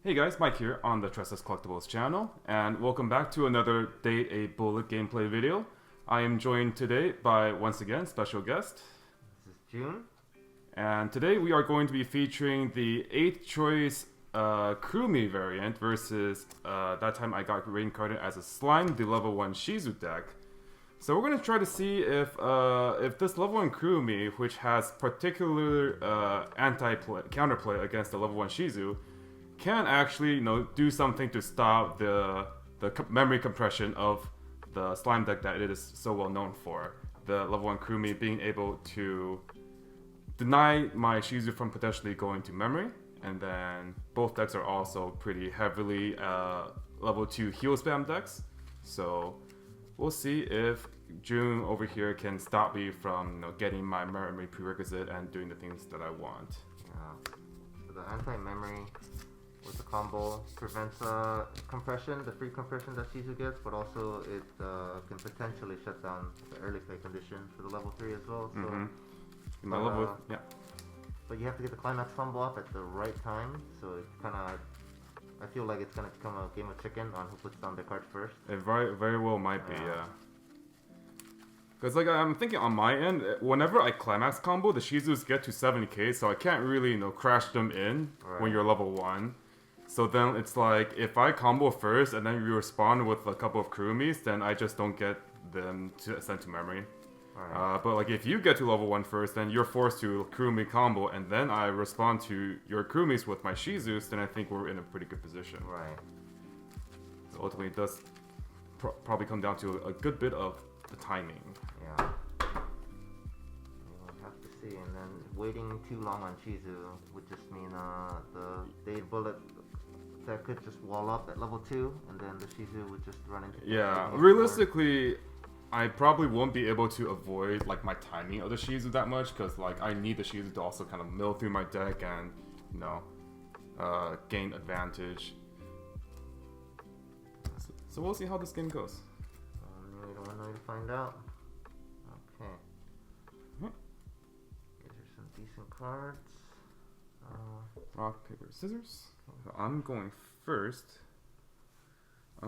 Hey guys, Mike here on the Tressa's Collectibles channel, and welcome back to another Date a Bullet gameplay video. I am joined today by, once again, special guest. This is Joon. And today we are going to be featuring the 8th choice Kurumi variant versus that time I got reincarnated as a slime, the level 1 Shizu deck. So we're going to try to see if this level 1 Kurumi, which has particular counterplay against the level 1 Shizu, can actually, do something to stop the memory compression of the slime deck that it is so well known for. The level 1 Kurumi being able to deny my Shizu from potentially going to memory, and then both decks are also pretty heavily level 2 heal spam decks. So we'll see if Joon over here can stop me from getting my memory prerequisite and doing the things that I want. Yeah. So the anti-memory with the combo prevents compression, the free compression that Shizu gets, but also it can potentially shut down the early play condition for the level 3 as well. So, but you have to get the climax combo up at the right time, so it kind of, I feel like it's going to become a game of chicken on who puts down the card first. It very well might be, yeah. Because I'm thinking on my end, whenever I climax combo, the Shizus get to 70k, so I can't really crash them in when you're level 1. So then it's like, if I combo first and then you respond with a couple of Kurumis, then I just don't get them sent to memory. Right. But like if you get to level 1 first, then you're forced to Kurumi combo, and then I respond to your Kurumis with my Shizus, then I think we're in a pretty good position. Right. So ultimately it does probably come down to a good bit of the timing. Yeah. We'll have to see, and then waiting too long on Shizu would just mean the Date Bullet that could just wall up at level 2, and then the Shizu would just run into... Yeah, realistically, I probably won't be able to avoid my timing of the Shizu that much, because I need the Shizu to also kind of mill through my deck and, gain advantage. So we'll see how this game goes. We don't want to find out. Okay. These are some decent cards. Rock, paper, scissors. So I'm going first. I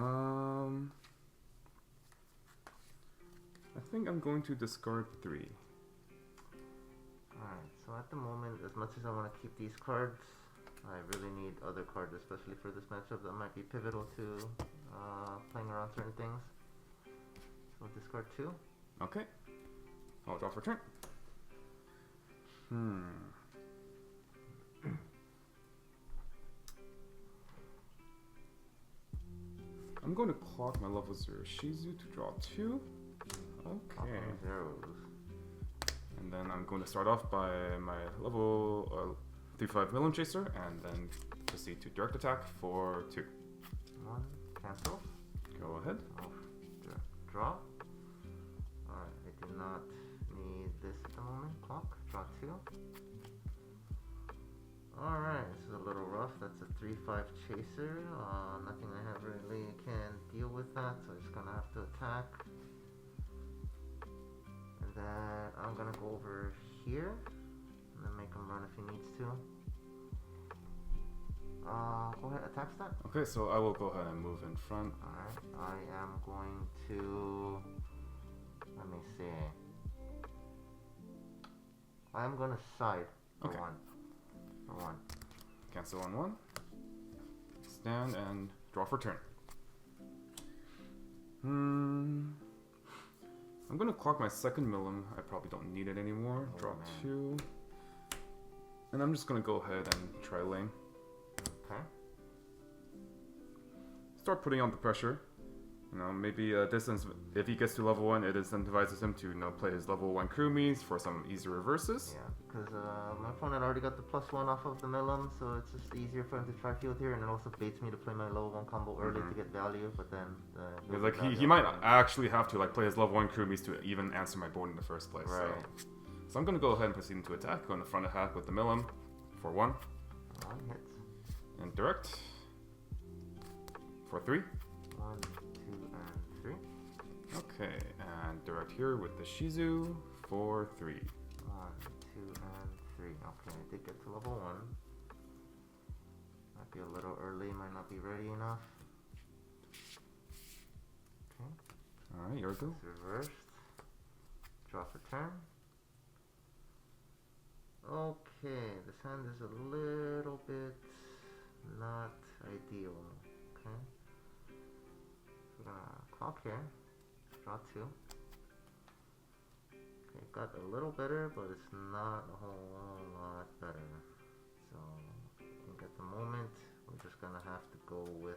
think I'm going to discard 3. Alright, so at the moment, as much as I want to keep these cards, I really need other cards, especially for this matchup that might be pivotal to playing around certain things. So I'll discard 2. Okay. I'll draw for turn. I'm going to clock my level 0 Shizu to draw 2. Okay. And then I'm going to start off by my level 3/5 Millim Chaser, and then proceed to direct attack for 2. 1, cancel. Go ahead. Draw. Alright, I do not need this at the moment. Clock. Draw 2. Alright, this is a little rough. That's a 3/5 chaser. Nothing I have really can deal with that, so I'm just gonna have to attack. And then I'm gonna go over here and then make him run if he needs to. Go ahead, attack stat. Okay, so I will go ahead and move in front. Alright, I am going to, let me see. I am gonna side for 1. For 1. Cancel on 1. Stand and draw for turn. I'm gonna clock my second Millim. I probably don't need it anymore. Draw 2. And I'm just gonna go ahead and try lane. Okay. Start putting on the pressure. Maybe distance. If he gets to level 1, it incentivizes him to play his level 1 Kurumis for some easy reverses. Yeah, because my opponent already got the +1 off of the Millim, so it's just easier for him to try field here, and it also baits me to play my level 1 combo early to get value. But then he might actually have to play his level 1 Kurumis to even answer my board in the first place. Right. So I'm gonna go ahead and proceed into attack. Go in the front attack with the Millim for 1. 1 hits. And direct for 3. 1, 2, and 3. Okay, and direct here with the Shizu for 3. 1, 2, and 3. Okay, I did get to level 1. Might be a little early be ready enough. Okay. Alright, here we go. It's reversed. Draw for turn. Okay, this hand is a little bit not ideal. Okay. We're gonna clock here. Draw 2. Okay, got a little better, but it's not a whole lot better. So, I think at the moment, we're just gonna have to go with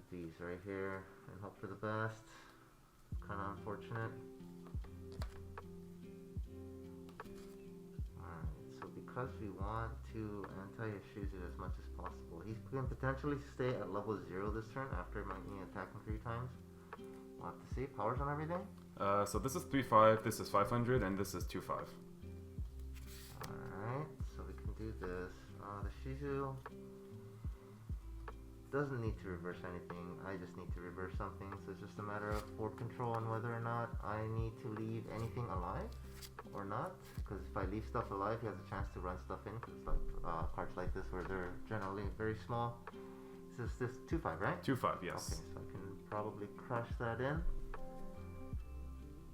these right here and hope for the best. Kind of unfortunate. Alright, so because we want to anti-Ishizu as much as possible, he can potentially stay at level 0 this turn after me attacking 3 times. We'll have to see. Powers on everything? So this is 3-5, this is 500, and this is 2-5. Alright, so we can do this. The Shizu doesn't need to reverse anything. I just need to reverse something. So it's just a matter of board control on whether or not I need to leave anything alive or not. Because if I leave stuff alive, he has a chance to run stuff in. Because it's like cards like this where they're generally very small. This is 2-5, right? 2-5, yes. Okay, so I can probably crush that in.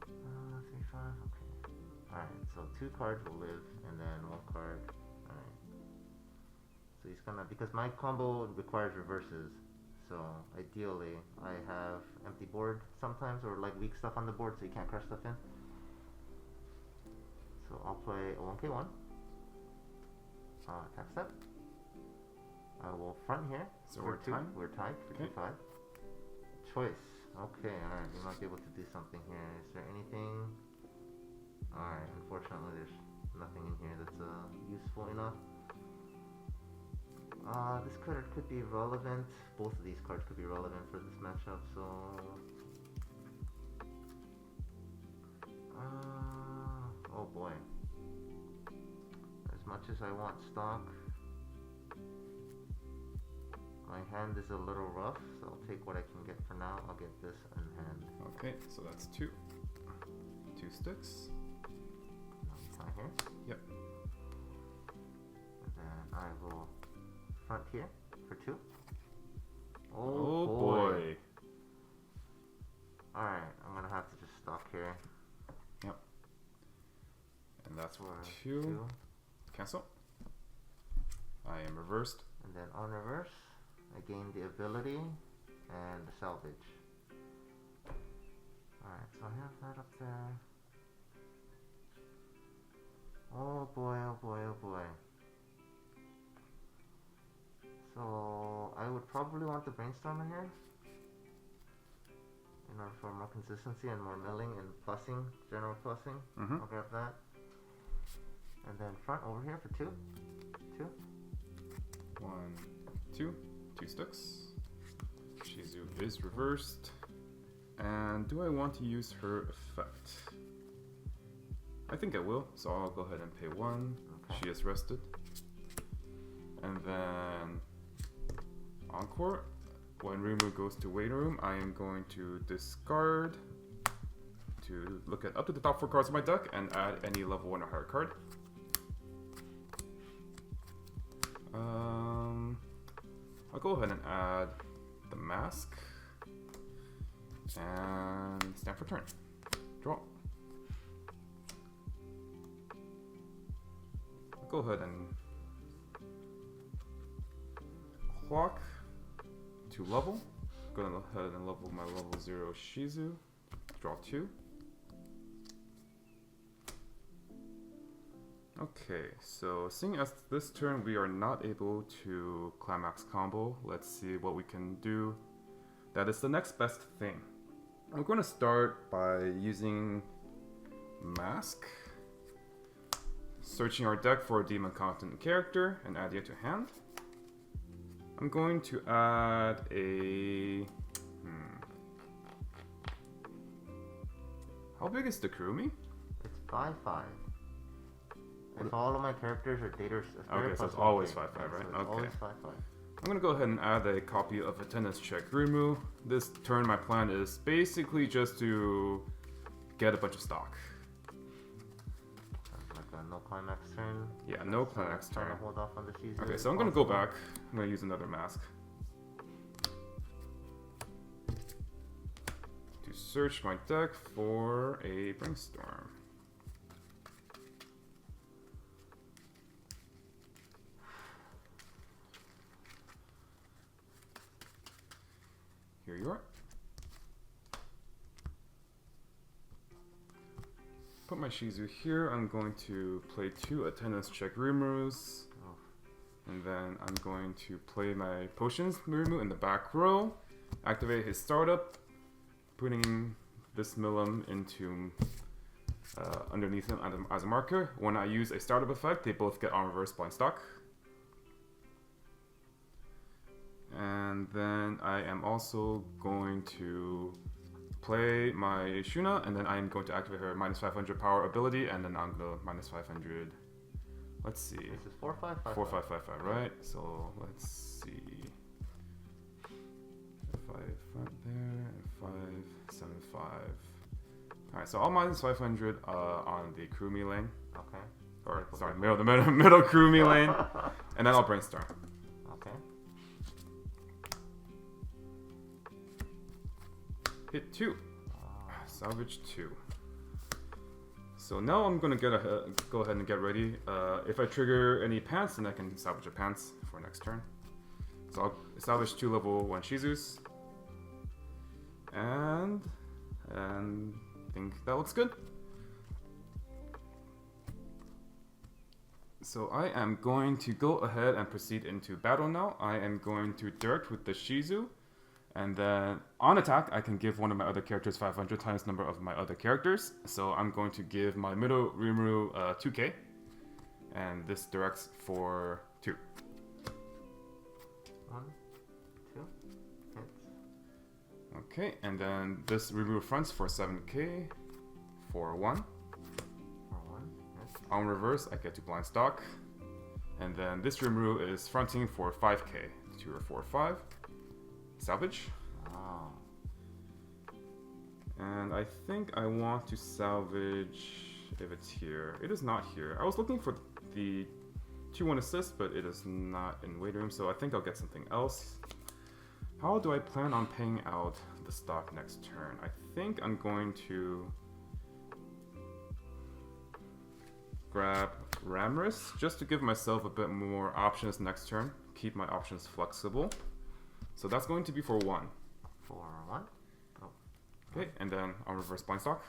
3-5, okay. Alright, so 2 cards will live, and then 1 card. Alright. So he's gonna, because my combo requires reverses, so ideally I have empty board sometimes, or like weak stuff on the board so you can't crush stuff in. So I'll play a 1k1. Attack step. I will front here. So we're tied? We're tied for 2-5. Choice. Okay, alright, we might be able to do something here. Is there anything? Alright, unfortunately there's nothing in here that's useful enough. This card could be relevant. Both of these cards could be relevant for this matchup, so... oh boy. As much as I want stock, my hand is a little rough, so I'll take what I can get for now. I'll get this in hand. Okay, so that's 2. 2 sticks. Tie here. Yep. And then I will front here for 2. Oh boy. Alright, I'm gonna have to just stock here. Yep. And that's for 2. Cancel. I am reversed. And then on reverse, I gain the ability and the salvage. Alright, so I have that up there. Oh boy, oh boy, oh boy. So I would probably want the brainstormer here in order for more consistency and more milling and plussing, general plussing. I'll grab that. And then front over here for 2. 2. 1, 2. 2 sticks. Shizu is reversed. And do I want to use her effect? I think I will, so I'll go ahead and pay 1. Okay. She is rested. And then Encore. When Rimu goes to waiting room, I am going to discard to look at up to the top 4 cards of my deck and add any level 1 or higher card. I'll go ahead and add the mask and stand for turn. Draw. I'll go ahead and clock to level. Go ahead and level my level 0 Shizu. Draw 2. Okay, so seeing as this turn we are not able to climax combo, let's see what we can do. That is the next best thing. I'm going to start by using Mask, searching our deck for a demon content character and adding it to hand. I'm going to add a... How big is the Kurumi? It's 5/5. If all of my characters are data... Okay, so it's always 5/5, right? So it's okay. always 5/5. I'm gonna go ahead and add a copy of Attendance Check Rimu. This turn my plan is basically just to get a bunch of stock. That's like a no climax turn. Yeah, no climax Trying turn. to hold off on the Shizu. Okay, so I'm gonna go back. I'm gonna use another mask to search my deck for a Brainstorm. Here you are. Put my Shizu here. I'm going to play 2 attendance check Rimurus. And then I'm going to play my Potions Rimu in the back row. Activate his startup, putting this Milim into underneath him as a marker. When I use a startup effect, they both get on reverse blind stock. And then I am also going to play my Shuna, and then I am going to activate her minus 500 power ability, and then I'm going to minus 500. Let's see. This is 4-5-5. 4-5-5-5, right? So let's see. 5 front there, and 5-7-5. Alright, so I'll minus 500 on the Kurumi lane. Okay. Or, sorry, middle Kurumi lane. And then I'll Brainstorm. Okay. Hit 2. Salvage 2. So now I'm gonna go ahead and get ready. If I trigger any pants, then I can salvage a pants for next turn. So I'll salvage 2 level 1 Shizus. And I think that looks good. So I am going to go ahead and proceed into battle now. I am going to direct with the Shizu. And then on attack, I can give one of my other characters 500 times the number of my other characters. So I'm going to give my middle Rimuru 2k. And this directs for 2. 1, 2, hits. Okay, and then this Rimuru fronts for 7k for 1. For 1, hits. On reverse, I get to blind stock. And then this Rimuru is fronting for 5k. 2 or 4 or 5. Salvage. Oh. And I think I want to salvage if it's here. It is not here. I was looking for the 2-1 assist, but it is not in waiting room, so I think I'll get something else. How do I plan on paying out the stock next turn? I think I'm going to grab Ramrus just to give myself a bit more options next turn. Keep my options flexible. So that's going to be for 1. For 1? Oh. Okay, and then I'll reverse blind stock.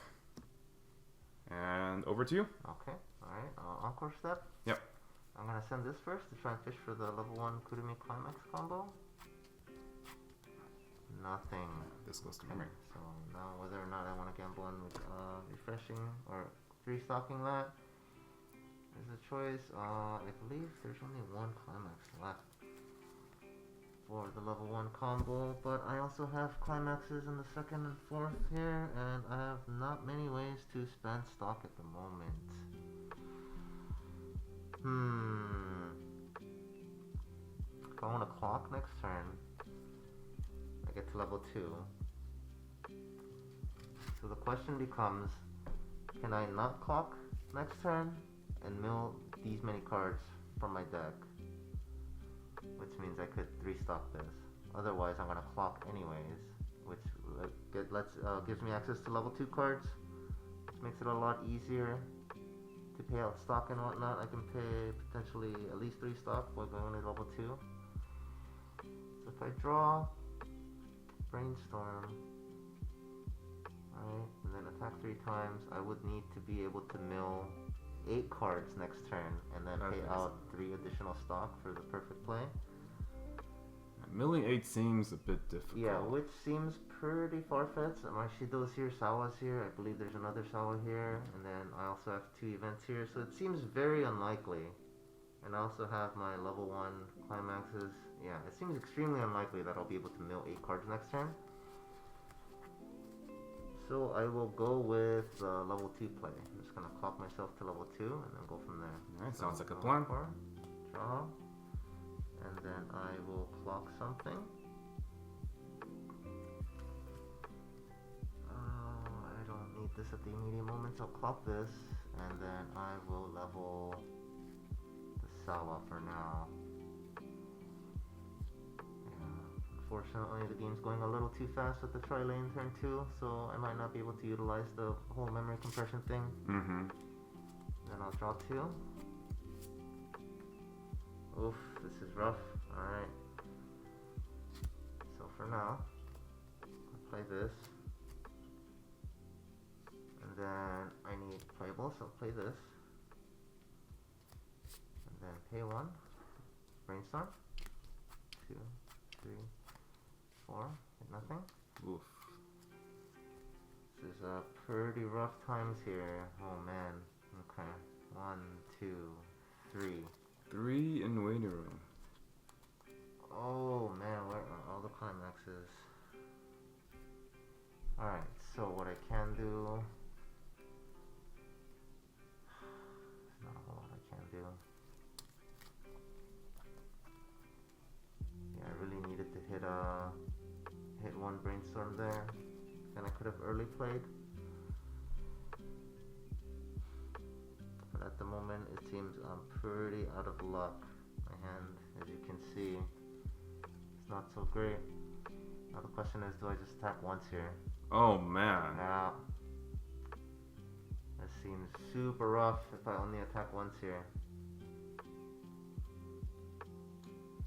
And over to you. Okay, alright. Encore step. Yep. I'm gonna send this first to try and fish for the level 1 Kurumi Climax combo. Nothing. This goes to Okay, memory. so now whether or not I want to gamble on refreshing or 3-stocking that is a choice. I believe there's only 1 Climax left for the level 1 combo, but I also have climaxes in the 2nd and 4th here, and I have not many ways to spend stock at the moment. If I want to clock next turn, I get to level 2. So the question becomes, can I not clock next turn and mill these many cards from my deck? Which means I could 3-stock this. Otherwise, I'm gonna clock anyways, which gives me access to level 2 cards, which makes it a lot easier to pay out stock and whatnot. I can pay potentially at least 3 stock by going only level 2. So if I draw Brainstorm, right, and then attack 3 times, I would need to be able to mill 8 cards next turn, and then pay out 3 additional stock for the perfect play. Milling 8 seems a bit difficult. Yeah, which seems pretty far-fetched. My Shido's here, Sawa's here, I believe there's another Sawa here, and then I also have 2 events here, so it seems very unlikely. And I also have my level 1 climaxes. Yeah, it seems extremely unlikely that I'll be able to mill 8 cards next turn. So I will go with level 2 play. I'm just gonna clock myself to level 2 and then go from there. Alright, So sounds like a plan. Draw. And then I will clock something. I don't need this at the immediate moment, so I'll clock this. and then I will level the Sawa for now. Unfortunately, the game's going a little too fast with the tri-lane turn 2, so I might not be able to utilize the whole memory compression thing. Then I'll draw 2. Oof, this is rough. Alright. So for now, I'll play this. And then I need playables, so I'll play this. And then pay 1. Brainstorm. 2, 3, 4. Hit nothing. Oof. This is pretty rough times here. Oh man. Okay. 1, 2, 3. 3 in waiting room. Oh man, where are all the climaxes? Alright, so what I can do... There's not a whole lot I can do. Yeah, I really needed to hit one brainstorm there. Then I could have early played. But at the moment, it seems I'm pretty out of luck. My hand, as you can see, it's not so great. Now the question is, do I just attack once here? Oh man. Yeah. That seems super rough if I only attack once here.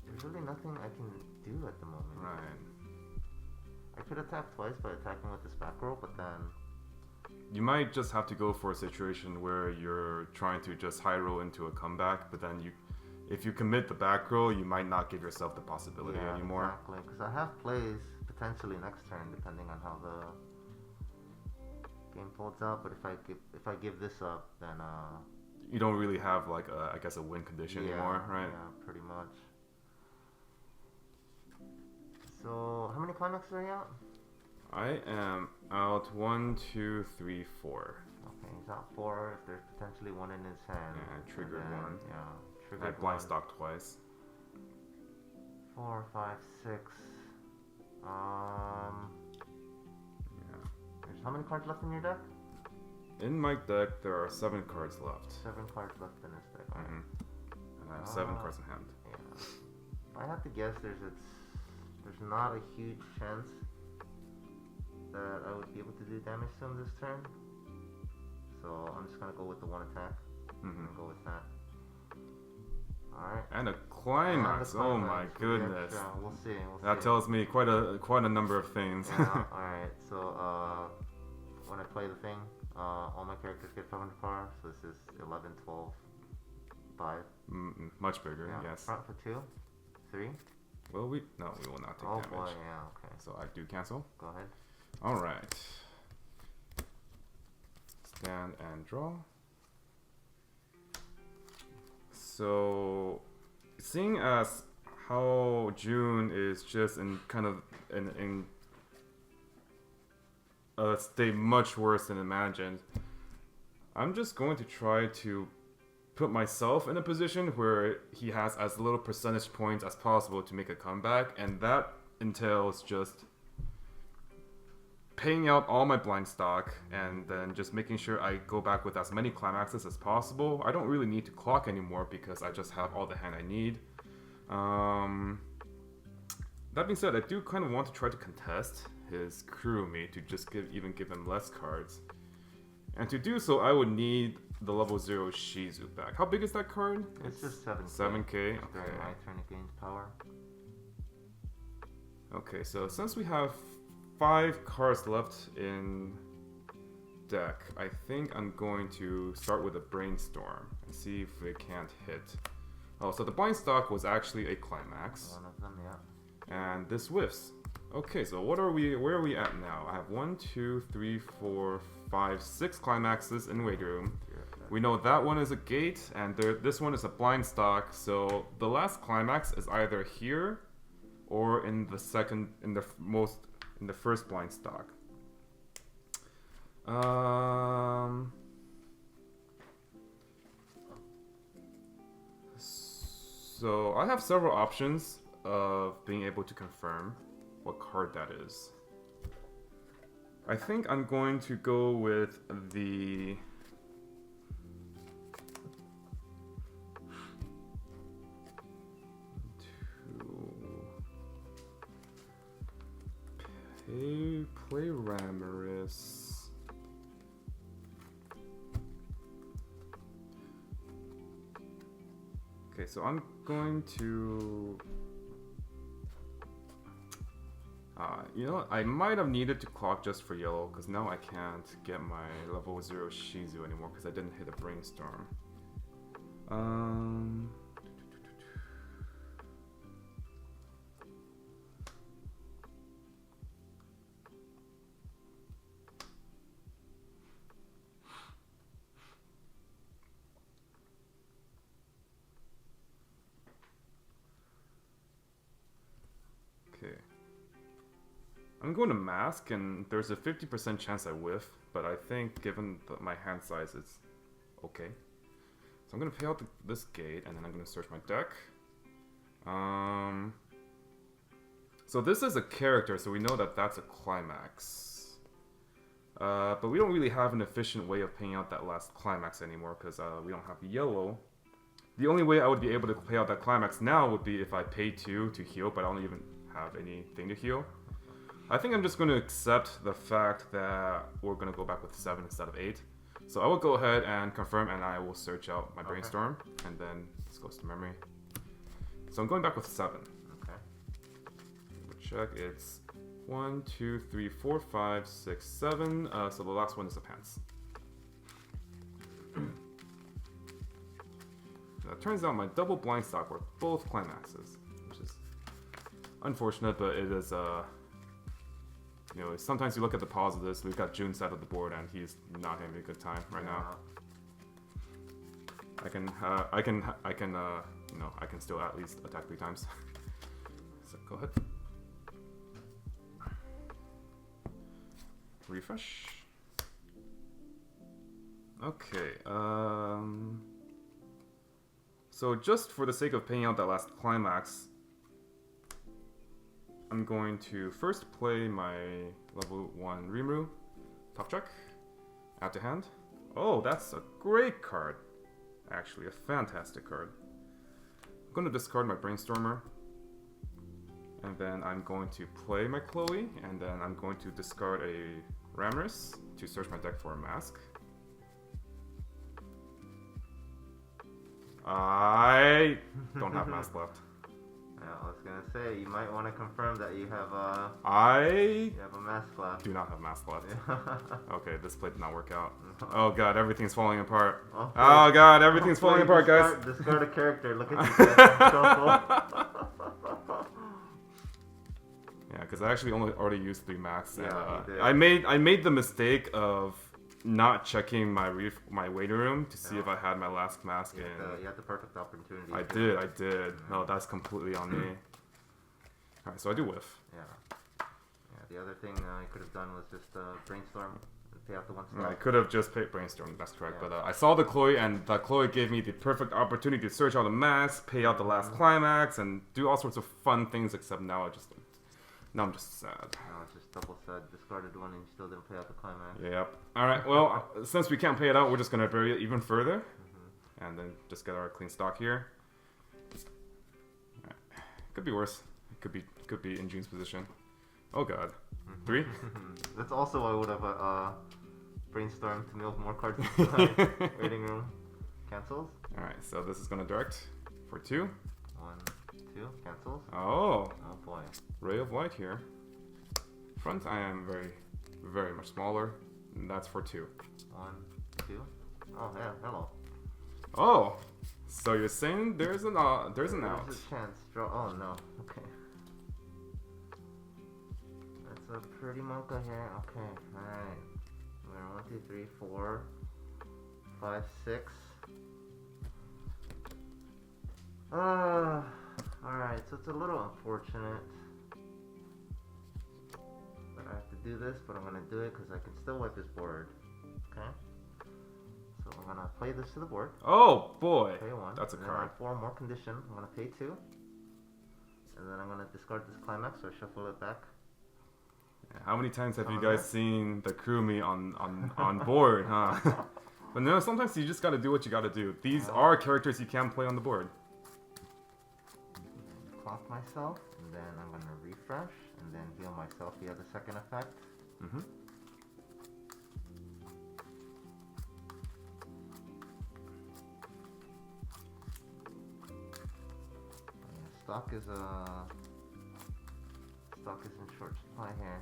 There's really nothing I can do at the moment. Right. I could attack twice by attacking with this back row, but then... You might just have to go for a situation where you're trying to just high roll into a comeback, but then if you commit the back row, you might not give yourself the possibility anymore. Exactly, because I have plays potentially next turn depending on how the game folds out. But if I give this up, then you don't really have like I guess a win condition anymore, right? Yeah, pretty much. So how many climaxes are you out? I am out 1, 2, 3, 4. Okay, he's out 4. If there's potentially one in his hand. Yeah, I triggered one. Yeah, triggered I blind one. stocked twice. 4, 5, 6. Yeah. There's how many cards left in your deck? In my deck, there are 7 cards left. 7 cards left in his deck. Right. And I have 7 cards in hand. Yeah. If I have to guess, there's not a huge chance that I would be able to do damage to him this turn. So I'm just gonna go with the one attack. Go with that. Alright. And a climax. Oh my goodness. We'll see. That tells me quite a number of things. Yeah, alright. So when I play the thing, all my characters get 500 power. So this is 11, 12, 5. Much bigger, yes. Front for 2, 3. Will we? No, we will not take damage. Oh boy, yeah, okay. So I do cancel. Go ahead. Alright. Stand and draw. So, seeing as how Joon is just in kind of in a state much worse than imagined, I'm just going to try to put myself in a position where he has as little percentage points as possible to make a comeback, and that entails just paying out all my blind stock and then just making sure I go back with as many climaxes as possible. I don't really need to clock anymore because I just have all the hand I need. That being said, I do kind of want to try to contest his Kurumi to just give him less cards. And to do so, I would need the level 0 Shizu back. How big is that card? It's just 7K. 7K? During Okay. my turn it gains power. Okay, so since we have 5 cards left in deck, I think I'm going to start with a Brainstorm and see if it can't hit. Oh, so the blind stock was actually a climax. One of them, yeah. And this whiffs. Okay, so where are we at now? I have 1, 2, 3, 4, 5, 6 climaxes in waiting room. We know that one is a gate, and this one is a blind stock, so the last climax is either here or in the first blind stock. So I have several options of being able to confirm what card that is. I think I'm going to go with the Play Ramaris. Okay, so I'm going to... you know, I might have needed to clock just for yellow, because now I can't get my level 0 Shizu anymore, because I didn't hit a Brainstorm. Okay. I'm going to mask, and there's a 50% chance I whiff, but I think given my hand size, it's okay. So I'm going to pay out this gate, and then I'm going to search my deck. So this is a character, so we know that that's a climax. But we don't really have an efficient way of paying out that last climax anymore, because we don't have yellow. The only way I would be able to pay out that climax now would be if I pay 2 to heal, but I don't even have anything to heal. I think I'm just going to accept the fact that we're going to go back with 7 instead of 8. So I will go ahead and confirm, and I will search out my Brainstorm, and then this goes to memory. So I'm going back with 7. Okay. We'll check. It's 1, 2, 3, 4, 5, 6, 7. So the last one is the pants. Now, it turns out my double blind stock were both climaxes, which is unfortunate, but it is you know, sometimes you look at the positives. We've got Joon side of the board, and he's not having a good time right now. I can, you know, I can still at least attack 3 times. So go ahead. Refresh. Okay. So just for the sake of paying out that last climax, I'm going to first play my level 1 Rimuru, top check, add to hand. Oh, that's a great card. Actually, a fantastic card. I'm going to discard my Brainstormer, and then I'm going to play my Chloe, and then I'm going to discard a Ramaris to search my deck for a mask. I don't have mask left. I was gonna say, you might want to confirm that you have I have a mask left. do not have mask left. Okay, this play did not work out. Oh god, everything's falling apart. Okay. Oh god, everything's falling apart, guys. Discard a character. Look at you guys. Yeah, because I actually already used 3 max. And, Yeah, you did. I made the mistake of not checking my waiting room to see if I had my last mask in. You had the perfect opportunity. I did. No, that's completely on me. Alright, so I do whiff. Yeah. The other thing I could have done was just Brainstorm and pay out the 1 slot. I could have just paid Brainstorm, that's correct. Yeah. But I saw the Chloe, and that Chloe gave me the perfect opportunity to search out a mask, pay out the last climax, and do all sorts of fun things, except now I'm just sad. No, it's just double sad. Discarded 1 and you still didn't pay out the climax. Yep. Alright, well, since we can't pay it out, we're just going to bury it even further. And then just get our clean stock here. Right. Could be worse. It could be in Joon's position. Oh god. 3? That's also why I would have Brainstorm to milk more cards inside. Waiting room. Cancels. Alright, so this is going to direct for 2. 1, 2. Cancels. Oh. Oh boy. Ray of Light here. Front, I am very, very much smaller. And that's for 2. 1, 2. Oh yeah, hello. Oh, so you're saying there's an out? There's a chance. Draw. Oh no. Okay. That's a pretty mocha here. Okay. All right. We're 1, 2, 3, 4, 5, 6. All right. So it's a little unfortunate. I have to do this, but I'm gonna do it because I can still wipe this board. Okay. So I'm gonna play this to the board. Oh boy, Pay 1. that's a and card. Then 4 more condition. I'm gonna pay 2, and then I'm gonna discard this climax, so I shuffle it back. How many times have you guys seen the Kurumi on board, huh? But no, sometimes you just gotta do what you gotta do. These are characters you can play on the board. off myself, and then I'm gonna refresh, and then heal myself via the second effect. Mm-hmm. Stock is in short supply here.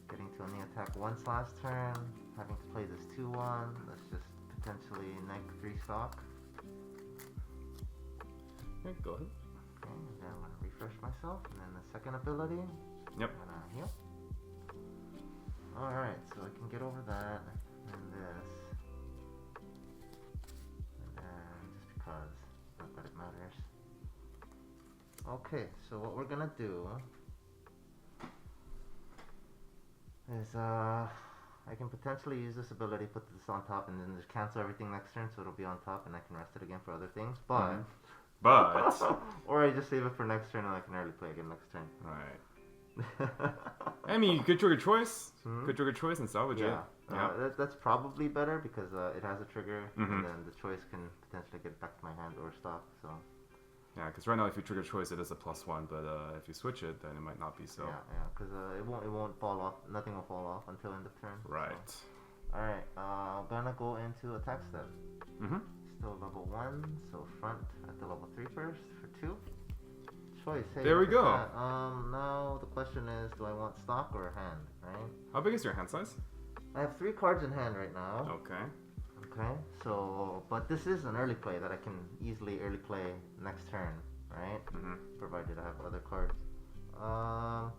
Getting to only attack once last turn, having to play this 2/1. That's just potentially neg 3 stock. Okay, go ahead. Okay, and then I'm gonna refresh myself, and then the second ability. Yep. I'm gonna heal. Alright, so I can get over that, and this. And then, just because, not that it matters. Okay, so what we're gonna do is, I can potentially use this ability, put this on top, and then just cancel everything next turn, so it'll be on top, and I can rest it again for other things, but... But... or I just save it for next turn, and I can early play again next turn. Right. I mean, good trigger choice. Good trigger choice and salvage it. Yeah. That's probably better, because it has a trigger, Mm-hmm. and then the choice can potentially get back to my hand or stock, so... Yeah, because right now if you trigger choice, it is a +1, but if you switch it, then it might not be so. Yeah, because it won't fall off. Nothing will fall off until end of turn. Right. So. All right, I'm gonna go into attack step. Mm-hmm. Still level 1, so front at the level 3 first for 2. Choice. Hey, there we go. Now the question is, do I want stock or hand? Right. How big is your hand size? I have 3 cards in hand right now. Okay. Okay, so, but this is an early play that I can easily early play next turn, right? Mm-hmm. Provided I have other cards. So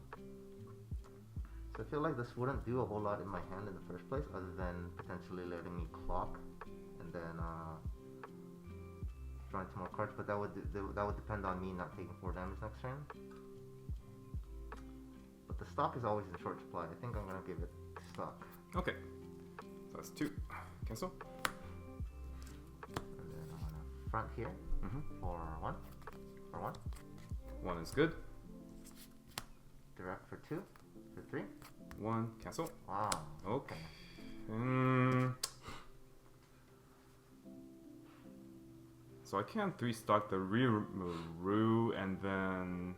I feel like this wouldn't do a whole lot in my hand in the first place, other than potentially letting me clock, and then drawing 2 more cards. But that would depend on me not taking 4 damage next turn. But the stock is always in short supply. I think I'm gonna give it to stock. Okay. So that's 2. Cancel. And then I'm gonna front here for 1. For 1. 1 is good. Direct for 2. For 3. 1. Cancel. Wow. Okay. So I can't 3-stock the Rue and then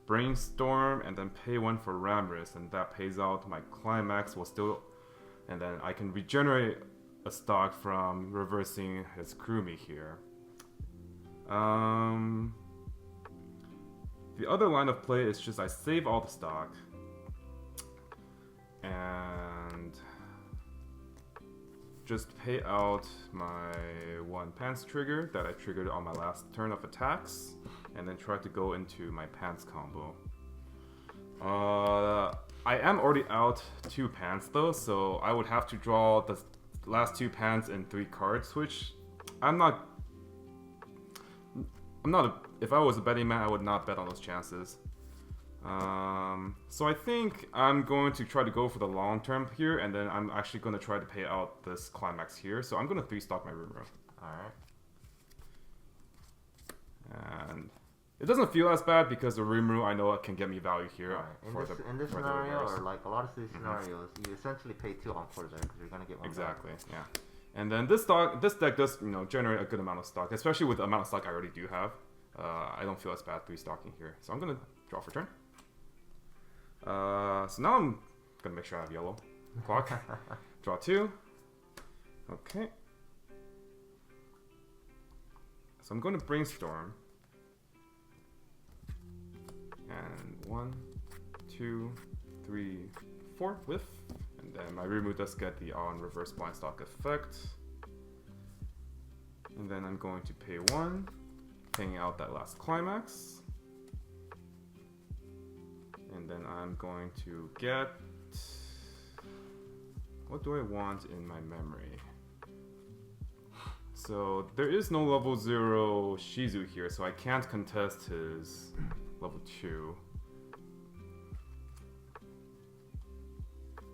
Brainstorm and then pay 1 for Ramrus, and that pays out my climax will still, and then I can regenerate a stock from reversing his Kurumi here. The other line of play is just I save all the stock and just pay out my 1 pants trigger that I triggered on my last turn of attacks, and then try to go into my pants combo. I am already out 2 pants though, so I would have to draw the last 2 pants in 3 cards, which if I was a betting man, I would not bet on those chances. So I think I'm going to try to go for the long term here, and then I'm actually going to try to pay out this climax here. So I'm going to 3-stock my Rimuru. Alright. And it doesn't feel as bad because the Rimuru I know it can get me value here. Right. In this scenario, or like a lot of these scenarios, you essentially pay 2 Encore there because you're going to get 1 exactly, back. Yeah. And then this deck does generate a good amount of stock, especially with the amount of stock I already do have. I don't feel as bad 3-stocking here. So I'm going to draw for turn. So now I'm going to make sure I have yellow. Clock. Draw 2. Okay. So I'm going to Brainstorm. And 1, 2, 3, 4 whiff. And then my Rimu does get the on reverse blind stock effect. And then I'm going to pay 1, paying out that last climax. And then I'm going to get... What do I want in my memory? So there is no level 0 Shizu here, so I can't contest his level 2.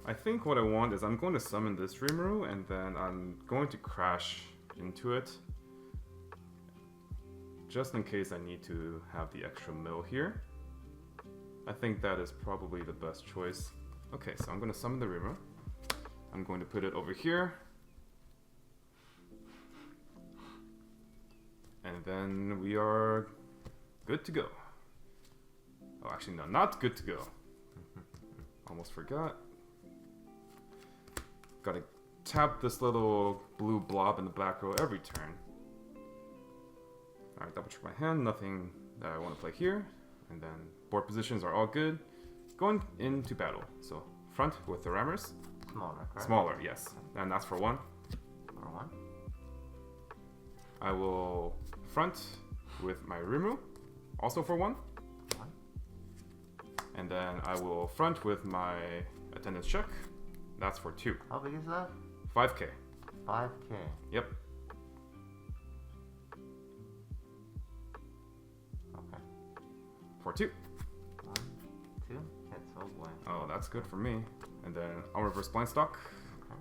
I think what I want is I'm going to summon this Rimuru, and then I'm going to crash into it. Just in case I need to have the extra mill here. I think that is probably the best choice. Okay, so I'm going to summon the Rimuru. I'm going to put it over here. And then we are good to go. Oh, actually, no, not good to go. Almost forgot. Gotta tap this little blue blob in the back row every turn. Alright, double check my hand, nothing that I want to play here. And then board positions are all good. Going into battle. So front with the rammers. Smaller, correct? Smaller, yes. And that's for 1. For 1. I will front with my Rimu, also for 1. 1. And then I will front with my attendance check. That's for 2. How big is that? 5k. 5k. Yep. Okay. For 2. 1, 2. Hits. Oh boy. Oh, that's good for me. And then I'll reverse blind stock. Okay.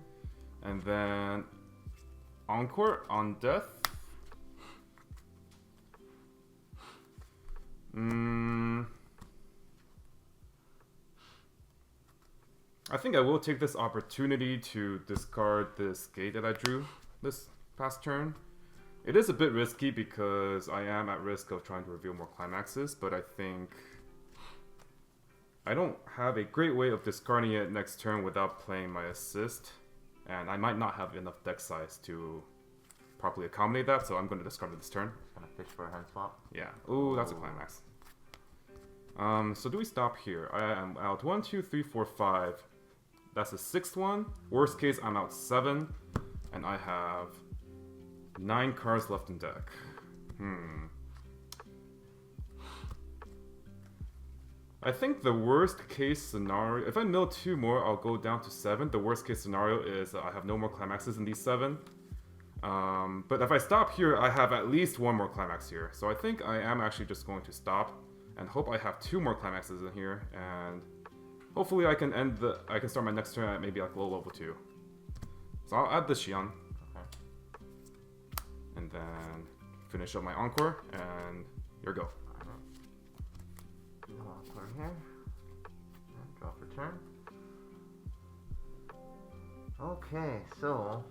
And then Encore on death. I think I will take this opportunity to discard this gate that I drew this past turn. It is a bit risky because I am at risk of trying to reveal more climaxes, but I think I don't have a great way of discarding it next turn without playing my assist, and I might not have enough deck size to properly accommodate that, so I'm going to discard it this turn. Just gonna fish for a hand swap. Yeah. Ooh, that's a climax. So do we stop here? I am out 1, 2, 3, 4, 5. That's the 6th one. Worst case, I'm out 7, and I have 9 cards left in deck. I think the worst case scenario, if I mill 2 more, I'll go down to 7. The worst case scenario is I have no more climaxes in these 7. But if I stop here, I have at least 1 more climax here. So I think I am actually just going to stop and hope I have 2 more climaxes in here, and hopefully I can start my next turn at maybe like low level 2. So I'll add the Xian. Okay. And then finish up my Encore, and here we go. No Encore here. And draw for turn. Okay, so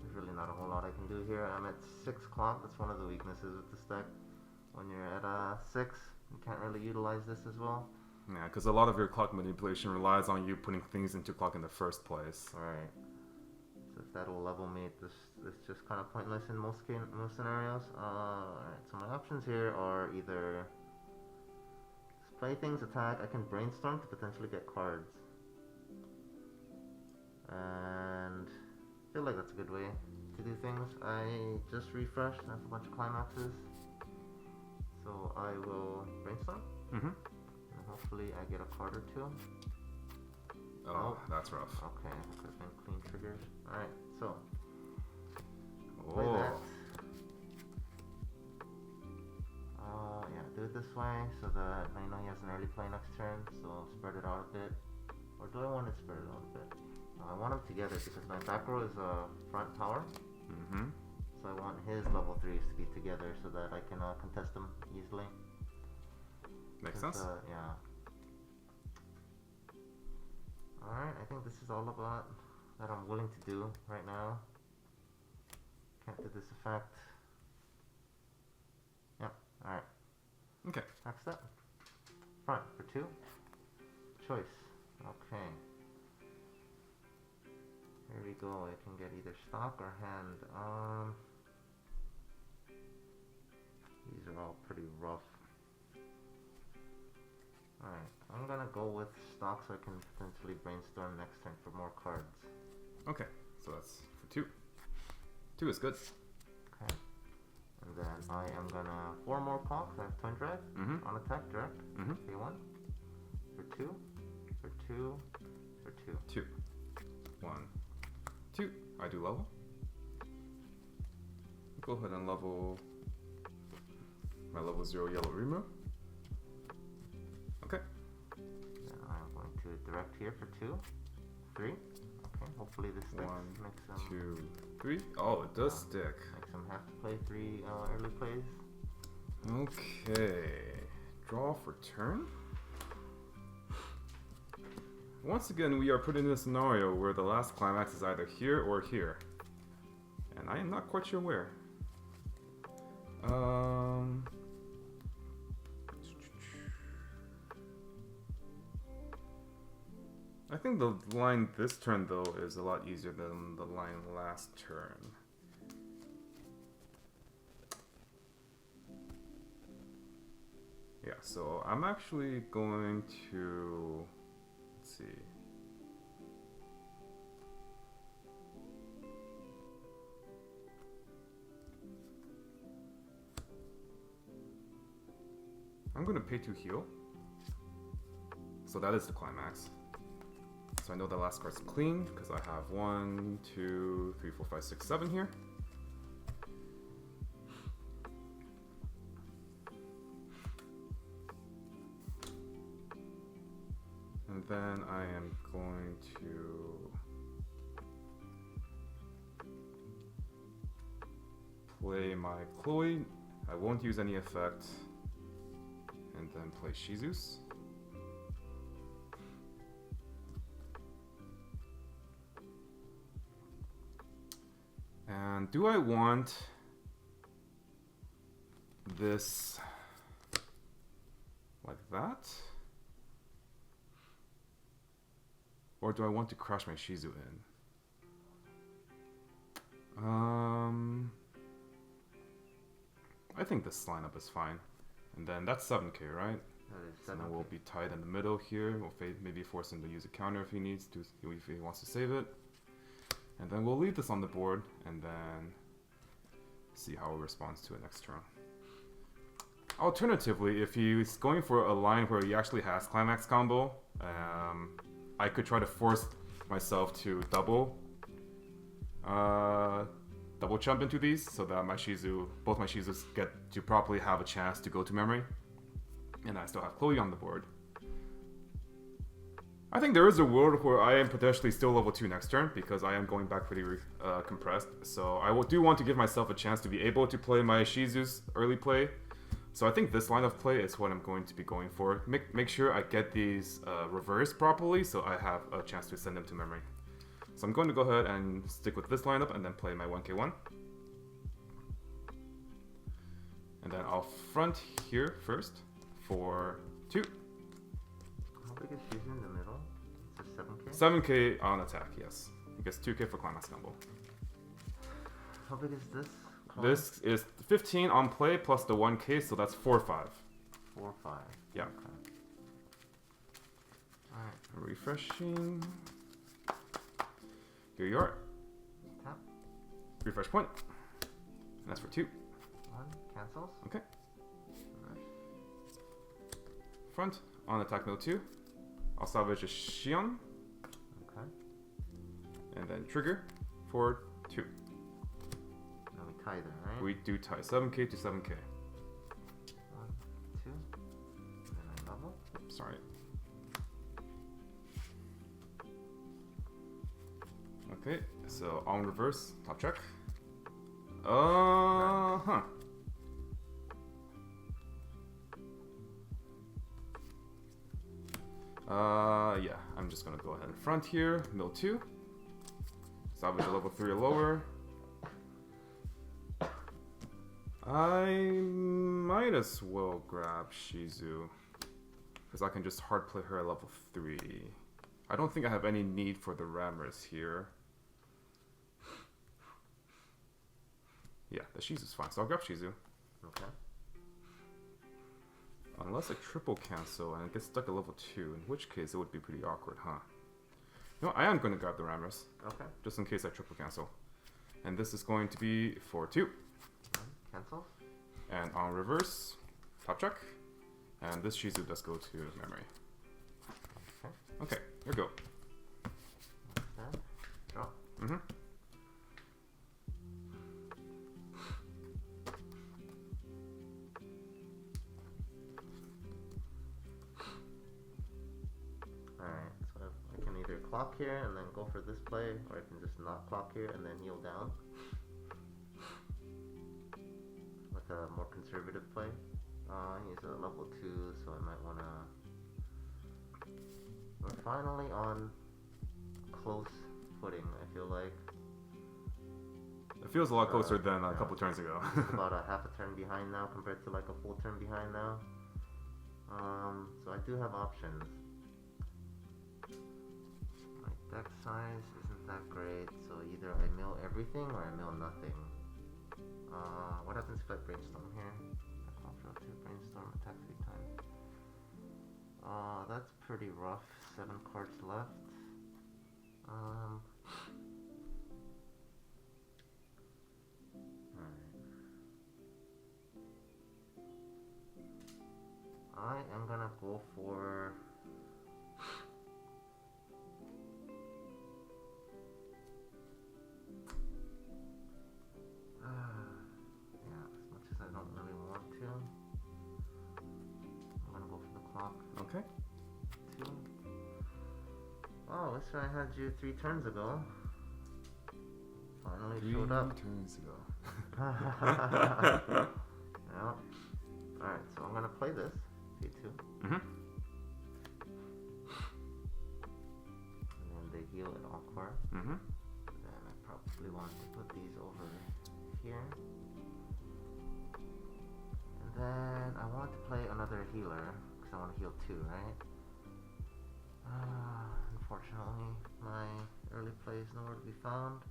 there's really not a whole lot I can do here. I'm at 6 clock. That's one of the weaknesses with this deck. When you're at 6, you can't really utilize this as well. Yeah, because a lot of your clock manipulation relies on you putting things into clock in the first place. Right. So if that'll level me, this just kind of pointless in most scenarios. Alright, so my options here are either play things, attack. I can brainstorm to potentially get cards. And I feel like that's a good way to do things. I just refreshed, I have a bunch of climaxes. So I will brainstorm. And hopefully I get a card or 2. Oh, that's rough. Okay, that could have been clean triggers. Alright, so play that. Yeah, do it this way so that I know he has an early play next turn, so spread it out a bit. Or do I want to spread it out a bit? No, I want them together because my back row is front power. So I want his level 3s to be together so that I can contest them easily. Makes sense. Yeah. Alright, I think this is all about that I'm willing to do right now. Can't do this effect. Yep, alright. Okay. Next up. Front for 2. Choice. Okay. Here we go. I can get either stock or hand. These are all pretty rough. Alright, I'm gonna go with stock so I can potentially brainstorm next turn for more cards. Okay, so that's for 2. 2 is good. Okay. And then I am gonna 4 more clocks. I have twin drag on attack direct. Okay, 1 for 2 for 2 for 2. 2. 1, 2. I do level. Go ahead and level my level 0 yellow Rimu. Okay. Then I'm going to direct here for 2, 3. Okay, hopefully this sticks. 1, makes them 2, 3. Oh, it does stick. Makes them have to play 3 early plays. Okay. Draw for turn. Once again, we are put in a scenario where the last climax is either here or here. And I am not quite sure where. think the line this turn, though, is a lot easier than the line last turn. Yeah, so I'm actually going to... Let's see. I'm going to pay 2 heal. So that is the climax. So I know the last card's clean because I have 1, 2, 3, 4, 5, 6, 7 here. And then I am going to play my Chloe. I won't use any effect. And then play Shizus. And do I want this like that? Or do I want to crash my Shizu in? I think this lineup is fine. And then that's 7k, right? So then we'll be tied in the middle here. We'll maybe force him to use a counter if he needs to, if he wants to save it. And then we'll leave this on the board and then see how he responds to it next turn. Alternatively, if he's going for a line where he actually has Climax combo, I could try to force myself to double jump into these so that both my Shizus get to properly have a chance to go to memory. And I still have Chloe on the board. I think there is a world where I am potentially still level 2 next turn because I am going back pretty compressed. So I do want to give myself a chance to be able to play my Shizus early play. So I think this line of play is what I'm going to be going for. Make sure I get these reversed properly so I have a chance to send them to memory. So I'm going to go ahead and stick with this lineup and then play my 1k1. And then I'll front here first for 2. How big is Shizu in the middle? It's a 7k? 7k on attack, yes. He gets 2k for climax combo. How big is this? This is 15 on play plus the 1k, so that's 4-5. 4-5. Yeah. Okay. Alright. Refreshing. Here you are. Tap. Refresh point. And that's for 2. 1. Cancels. Okay. Alright. Front. On attack mode 2. I'll salvage a Xion. Okay. And then trigger for 2. Now we tie them, right? We do tie 7k to 7k. 1, 2. And then I level. Sorry. Okay, so on reverse, top check. Huh. Yeah, I'm just gonna go ahead and front here, mill 2. Salvage a level 3 or lower. I might as well grab Shizu, because I can just hard play her at level 3. I don't think I have any need for the rammers here. Yeah, the Shizu's fine, so I'll grab Shizu. Okay. Unless I triple cancel and it gets stuck at level 2, in which case it would be pretty awkward, huh? You know, I am going to grab the rammers. Okay. Just in case I triple cancel. And this is going to be for 2. Cancel. And on reverse, top check. And this Shizu does go to memory. Okay. Okay, here we go. Okay. Draw. Mm-hmm. Alright, so I can either clock here and then go for this play, or I can just not clock here and then heal down. Like a more conservative play. He's a level 2, so I might wanna... We're finally on close footing, I feel like. It feels a lot closer than a couple turns ago. About a half a turn behind now compared to like a full turn behind now. So I do have options. deck size isn't that great, so either I mill everything or I mill nothing. What happens if I brainstorm here? I can't draw 2, brainstorm, attack 3 times. That's pretty rough. 7 cards left. I am gonna go for yeah, as much as I don't really want to, I'm gonna go for the clock. Okay. 2. Oh, this I had you 3 turns ago. Finally showed up. 3 turns ago. Yeah. Alright, so I'm gonna play this. P2. Mm-hmm. And then they heal at Encore. Mm-hmm. Then I probably want to put these over here. And then I want to play another healer, because I want to heal 2, right? Unfortunately, my early play is nowhere to be found.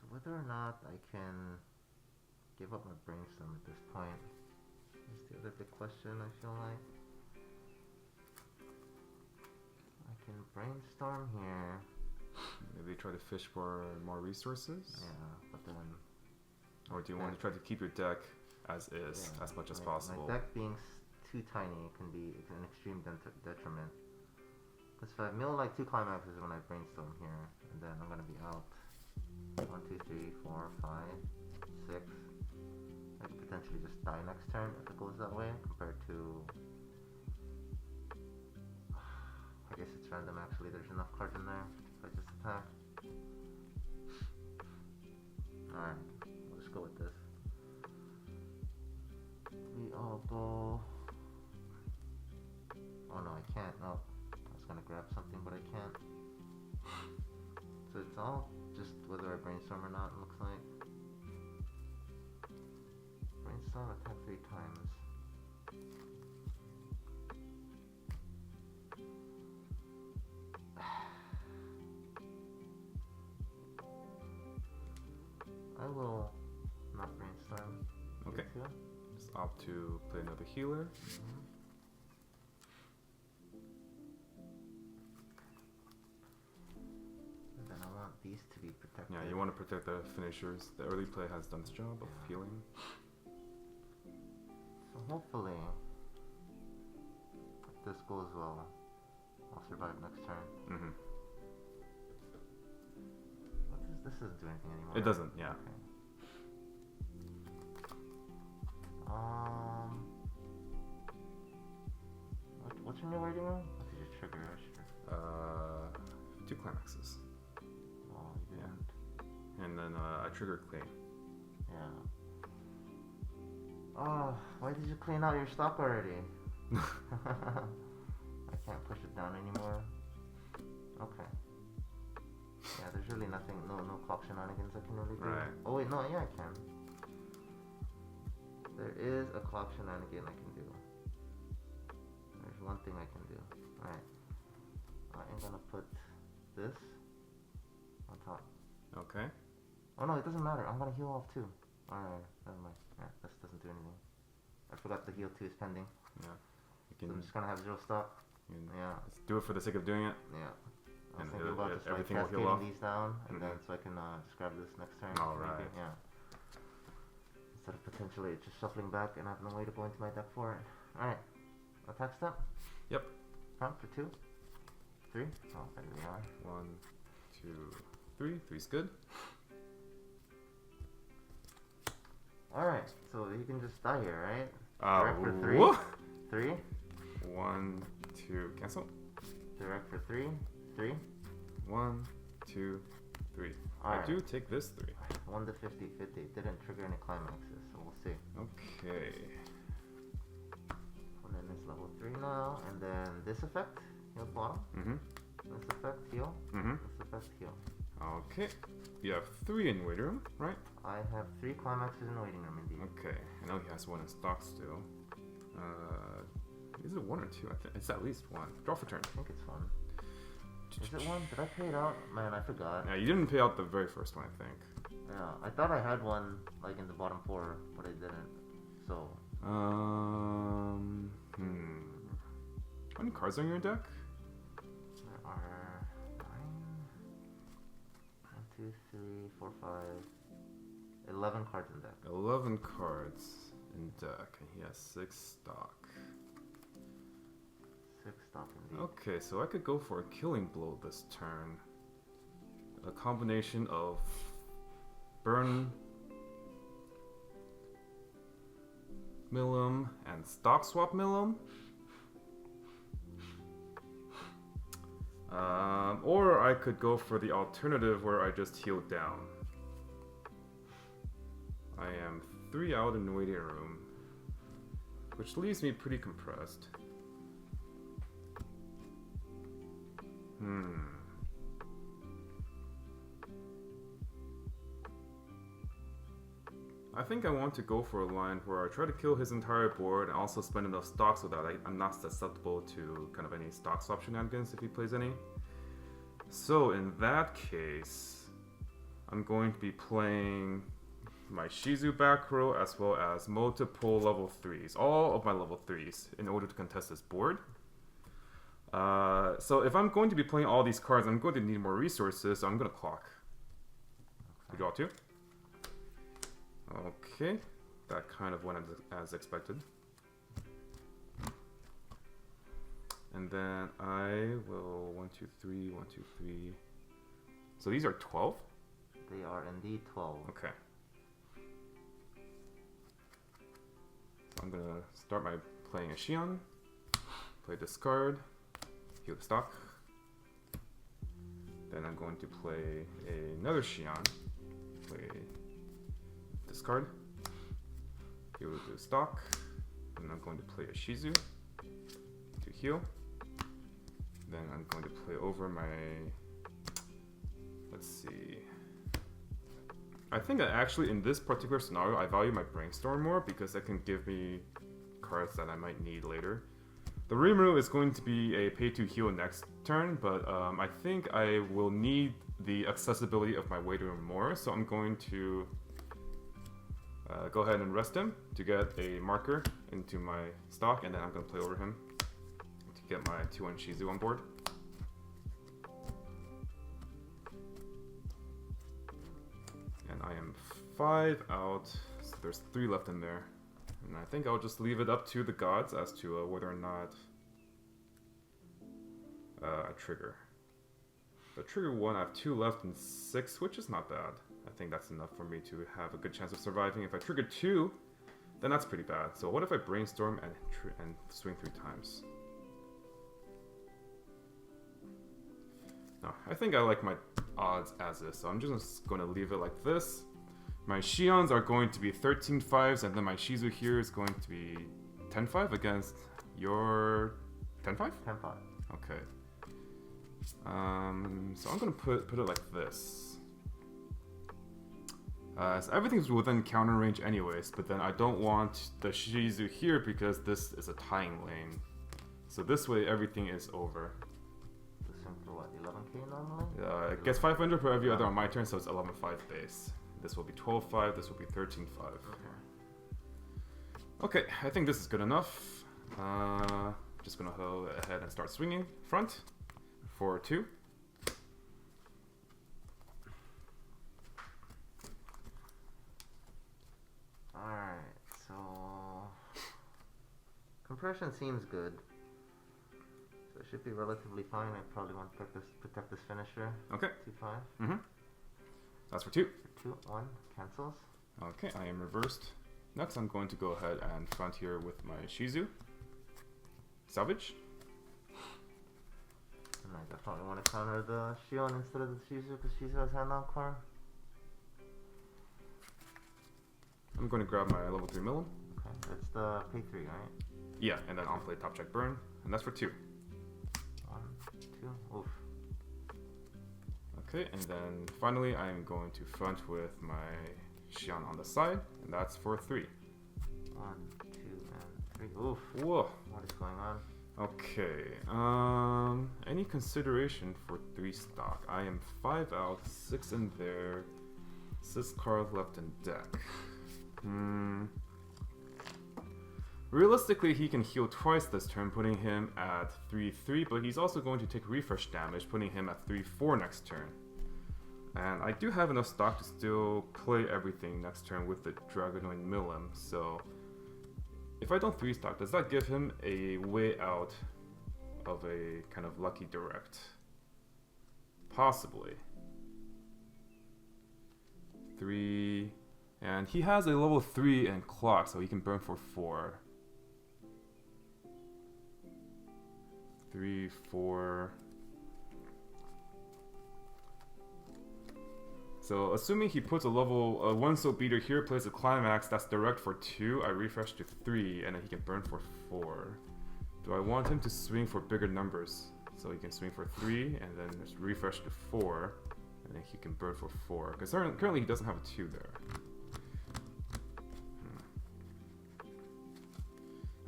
Whether or not I can give up my brainstorm at this point is the other big question, I feel like. I can brainstorm here. Maybe try to fish for more resources? Yeah, but then... Or do you want to try to keep your deck as is, as much as possible? My deck being too tiny can be an extreme detriment. Because if I mill like 2 climaxes when I brainstorm here, and then I'm going to be out. 1, 2, 3, 4, 5, 6. I could potentially just die next turn if it goes that way, compared to... I guess it's random actually, there's enough cards in there if I just attack. Alright, we'll just go with this. We all go... Oh no, I can't. No, I was gonna grab something, but I can't. So it's all just whether I brainstorm or not, it looks like. Brainstorm, attack 3 times. I will not brainstorm. Okay. Just opt to play another healer. These to be protected. Yeah, you want to protect the finishers. The early play has done its job of healing. So hopefully, if this goes well, I'll survive next turn. Mm-hmm. This doesn't do anything anymore. It doesn't, yeah. Okay. What's your new wording on? What did you trigger? 2 climaxes. Yeah. And then I trigger clean. Yeah. Oh, why did you clean out your stock already? I can't push it down anymore. Okay. Yeah, there's really nothing, no clock shenanigans I can really do. Right. Oh wait, no, yeah I can. There is a clock shenanigan I can do. There's one thing I can do. Alright. I am gonna put this on top. Okay. Oh no, it doesn't matter. I'm gonna heal off too. Alright, never mind. Yeah, this doesn't do anything. I forgot the heal 2 is pending. Yeah. So I'm just gonna have 0 stock. Yeah. Let's do it for the sake of doing it. Yeah. I was And thinking about just like everything will heal off. cascading these down, and then so I can just grab this next turn. Alright. Maybe, yeah. Instead of potentially just shuffling back and have no way to go into my deck for it. Alright. Attack step? Yep. Prompt for 2. 3. Oh, there we are. 1, 2, 3. 3's good. Alright, so you can just die here, right? Direct for 3. 3. 1, 2, cancel. Direct for 3. 3. 1, 2, 3. Alright. I do take this 3. 1 to 50, 50. Didn't trigger any climaxes, so we'll see. Okay. And then it's level 3 now, and then this effect, heal bottom. Mm-hmm. This effect, heal. Mm-hmm. This effect, heal. Okay. You have 3 in waiting room, right? I have 3 climaxes in the waiting room indeed. Okay. I know he has 1 in stock still. Is it 1 or 2? I think it's at least 1. Draw for turn. I think it's 1. Is it 1? Did I pay it out? Man, I forgot. Yeah, you didn't pay out the very first one, I think. Yeah, I thought I had one like in the bottom 4, but I didn't. So. How many cards are in your deck? There are 9. 1, 2, 3, 4, 5. 11 cards in deck. 11 cards in deck, and he has 6 stock. 6 stock indeed. Okay, so I could go for a killing blow this turn. A combination of burn, Milim, and stock swap Milim. Or I could go for the alternative where I just heal down. I am 3 out in the waiting room, which leaves me pretty compressed. I think I want to go for a line where I try to kill his entire board and also spend enough stock so that I'm not susceptible to kind of any stock swap shenanigans if he plays any. So in that case, I'm going to be playing my Shizu back row as well as multiple level 3s, all of my level 3s, in order to contest this board. So if I'm going to be playing all these cards, I'm going to need more resources, so I'm going to clock. You draw 2. Okay, that kind of went as expected. And then I will 1, 2, 3, 1, 2, 3. So these are 12? They are indeed 12. Okay. So I'm gonna start by playing a Shion, play discard, heal the stock. Then I'm going to play another Shion, play discard, heal the stock, and I'm going to play a Shizu to heal. Then I'm going to play over my, let's see. I think that actually in this particular scenario, I value my Brainstorm more because it can give me cards that I might need later. The Rimuru is going to be a pay to heal next turn, but I think I will need the accessibility of my waiting room more, so I'm going to go ahead and rest him to get a marker into my stock, and then I'm going to play over him to get my 2-1 Shizu on board. And I am 5 out, so there's 3 left in there. And I think I'll just leave it up to the gods as to whether or not I trigger. The trigger 1, I have 2 left in 6, which is not bad. I think that's enough for me to have a good chance of surviving. If I trigger 2, then that's pretty bad. So what if I brainstorm and swing 3 times? No, I think I like my odds as is, so I'm just going to leave it like this. My Shions are going to be 13 5s, and then my Shizu here is going to be 10 5 against your 10 5? 10 5. Okay. So I'm going to put it like this. So everything's within counter range anyways, but then I don't want the Shizu here because this is a tying lane. So this way everything is over. This one for what, 11k normally? It gets 500 for every other on my turn, so it's 11 5 base. This will be 12 5, this will be 13 5. Okay, I think this is good enough. Just gonna go ahead and start swinging front for 2. Alright, so compression seems good. So it should be relatively fine. I probably want to protect this finisher. Okay. 2-5. That's for 2. 2, 1, cancels. Okay, I am reversed. Next, I'm going to go ahead and front here with my Shizu. Salvage. And I definitely want to counter the Shion instead of the Shizu because Shizu has hand encore. I'm going to grab my level 3 Milim. Okay, that's the pay 3, right? Yeah, and then on play top check burn, and that's for 2. 1, 2, oof. Okay, and then finally I'm going to front with my Xian on the side, and that's for 3. 1, 2, and 3. Oof. Whoa. What is going on? Okay. Any consideration for 3 stock? I am 5 out, 6 in there, 6 cards left in deck. Realistically, he can heal twice this turn, putting him at 3-3, but he's also going to take refresh damage, putting him at 3-4 next turn. And I do have enough stock to still play everything next turn with the Dragonoid Milim, so if I don't 3-stock, does that give him a way out of a kind of lucky direct? Possibly. 3, and he has a level 3 in clock, so he can burn for 4. 3, 4. So assuming he puts a level 1 soap beater here, plays a climax that's direct for 2, I refresh to 3, and then he can burn for 4. Do I want him to swing for bigger numbers? So he can swing for 3, and then just refresh to 4, and then he can burn for 4. Because currently he doesn't have a 2 there.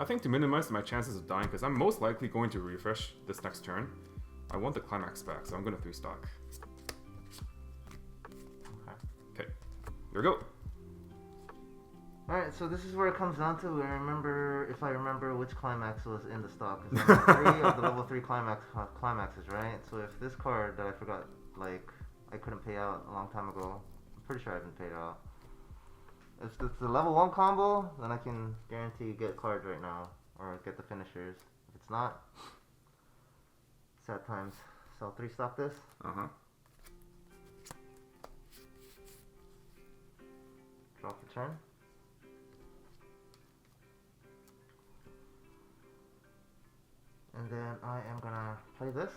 I think to minimize my chances of dying, because I'm most likely going to refresh this next turn, I want the climax back, so I'm going to 3-stock. Okay, here we go. Alright, so this is where it comes down to, if I remember which climax was in the stock. Because there are 3 of the level 3 climaxes, right? So if this card that I forgot, like, I couldn't pay out a long time ago, I'm pretty sure I haven't paid out. If it's the level 1 combo, then I can guarantee get cards right now, or get the finishers. If it's not, sad times. So I'll 3-stock this. Draw the turn. And then I am gonna play this.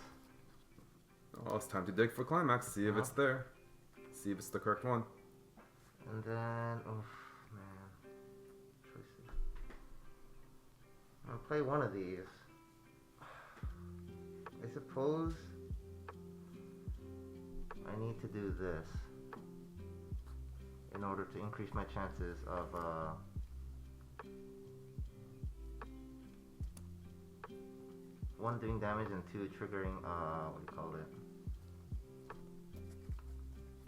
Oh, it's time to dig for climax, see if it's there. See if it's the correct one. And then, oof, man, choices. I'm gonna play one of these. I suppose I need to do this in order to increase my chances of one, doing damage, and 2, triggering what do you call it?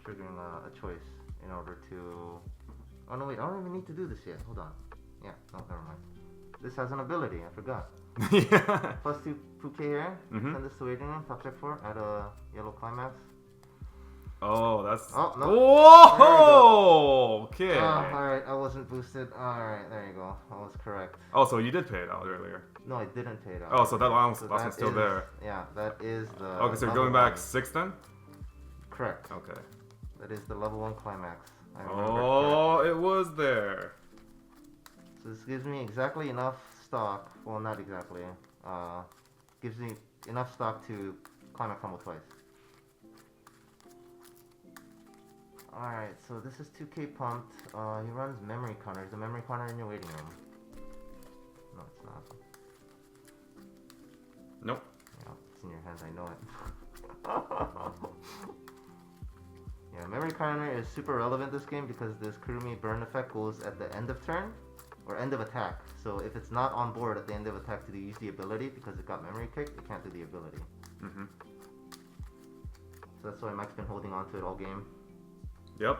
Triggering a choice. In order to... Oh no, wait, I don't even need to do this yet. Hold on. Yeah, no, never mind. This has an ability, I forgot. Yeah. Plus 2 Puke here. Send this to waiting room, top check 4, add a yellow climax. Oh, that's... Oh, no. Whoa! Okay. Alright, I wasn't boosted. Alright, there you go. I was correct. Oh, so you did pay it out earlier. No, I didn't pay it out. Oh, so that one's still is, there. Yeah, that is the... Okay, so you're going back 6 then? Correct. Okay. That is the level 1 climax. Oh, it was there. So this gives me exactly enough stock. Well, not exactly. Gives me enough stock to climax combo twice. Alright, so this is 2k pumped. He runs memory counter. Is the memory counter in your waiting room? No, it's not. Nope. Yeah, it's in your hand, I know it. Yeah, memory counter is super relevant this game because this Kurumi burn effect goes at the end of turn or end of attack. So if it's not on board at the end of attack to use the ability because it got memory kicked, it can't do the ability. So that's why Mike's been holding on to it all game. Yep.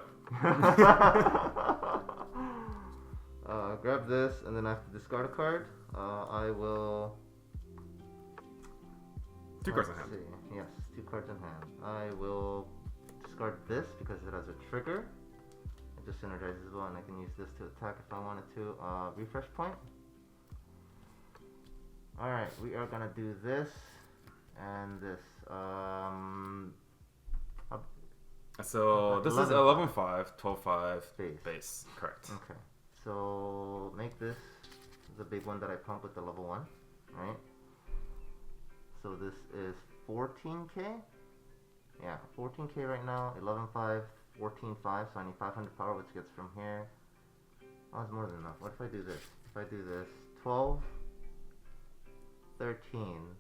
Grab this, and then I have to discard a card. I will... 2 cards in hand. See. Yes, 2 cards in hand. I will discard this because it has a trigger. It just synergizes well, and I can use this to attack if I wanted to. Refresh point. Alright, we are gonna do this and this. So this is 11-5, 12-5 base. Correct. Okay. So make this the big one that I pump with the level 1, right? So this is 14k. Yeah, 14k right now. 11-5, 14-5. So I need 500 power, which gets from here. Oh, it's more than enough. What if I do this? If I do this, 12, 13,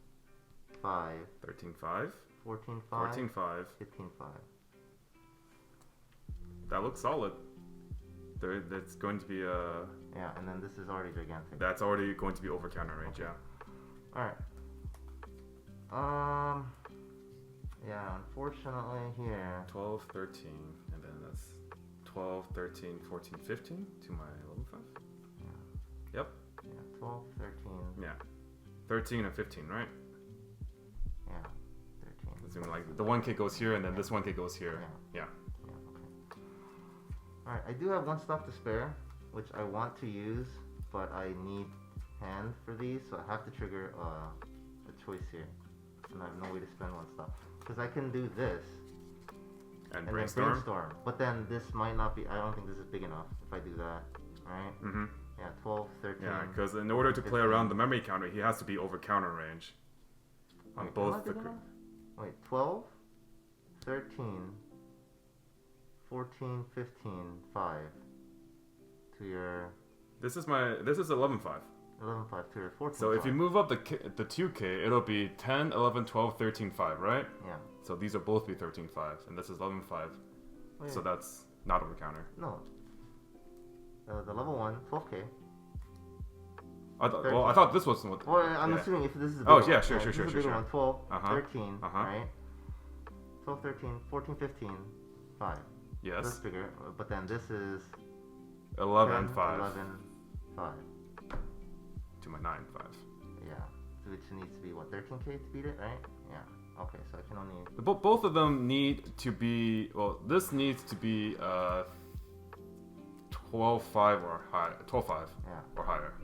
5. 13-5. 14-5. 14-5. 15-5. That looks solid. That's going to be a... Yeah, and then this is already gigantic. That's already going to be over counter range, okay. yeah. Alright. Yeah, unfortunately here... 12, 13, and then that's 12, 13, 14, 15 to my level 5. Yeah. Yep. Yeah, 12, 13. Yeah. 13 and 15, right? Yeah, 13. Assuming like the 1K goes here and then this 1K goes here. Yeah. Okay. Alright, I do have one stock to spare, which I want to use, but I need hand for these, so I have to trigger a choice here. And I have no way to spend one stock. Because I can do this. And then brainstorm. But then this might not be, I don't think this is big enough if I do that. Alright? Mm-hmm. Yeah, 12, 13. Yeah, because in order to 15. play around the memory counter, he has to be over counter range. On Wait, both the... Wait, 12, 13, 14, 15, 5 to your... This is 11-5. 11, 5 to your 14. So if you move up the 2K, it'll be 10, 11, 12, 13, 5, right? Yeah. So these will both be 13, 5, and this is 11, 5. Wait. So that's not over counter. No. The level 1, 12K. I thought this was... Well, I'm assuming if this is a big oh, one. yeah, sure. This is a bigger one, 12, Uh-huh. 13, right? 12, 13, 14, 15, 5. Yes. That's bigger, but then this is 11, 10, 5. 11, 5. To my 9, 5. Yeah. So which needs to be, what, 13K to beat it, right? Yeah. Okay, so I can only... Both of them need to be... Well, this needs to be 12, 5 or higher. 12, 5 or higher.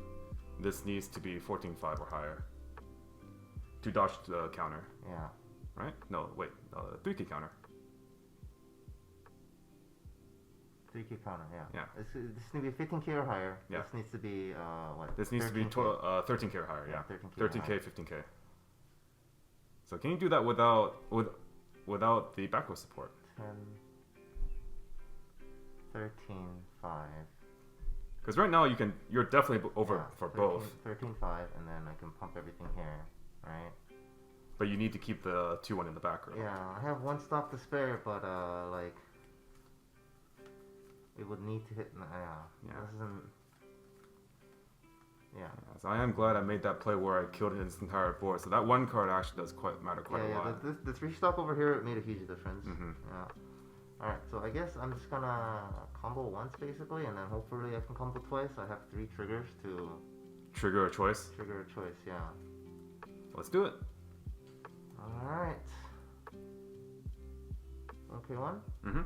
This needs to be 14, 5 or higher. To dodge the counter. Yeah. Right? No, wait. 3K counter. 3K counter, yeah. Yeah. This needs to be 15K or higher. Yeah. This needs to be, what? This needs 13K. to be 13K or higher, yeah. 13K, 15K. So can you do that without the backward support? 10, 13, 5. Because right now you're definitely over for 13, both. 13, 5, and then I can pump everything here, right? But you need to keep the 2-1 in the back row. Yeah, I have one stock to spare, but like it would need to hit. Yeah. This isn't. Yeah. So I am glad I made that play where I killed his entire board. So that one card actually does matter quite a lot. The 3 stock over here made a huge difference. Mm-hmm. Yeah. Alright, so I guess I'm just gonna combo once basically, and then hopefully I can combo twice. I have 3 triggers to trigger a choice. Trigger a choice, yeah. Let's do it. Alright. Okay, one. Mm-hmm.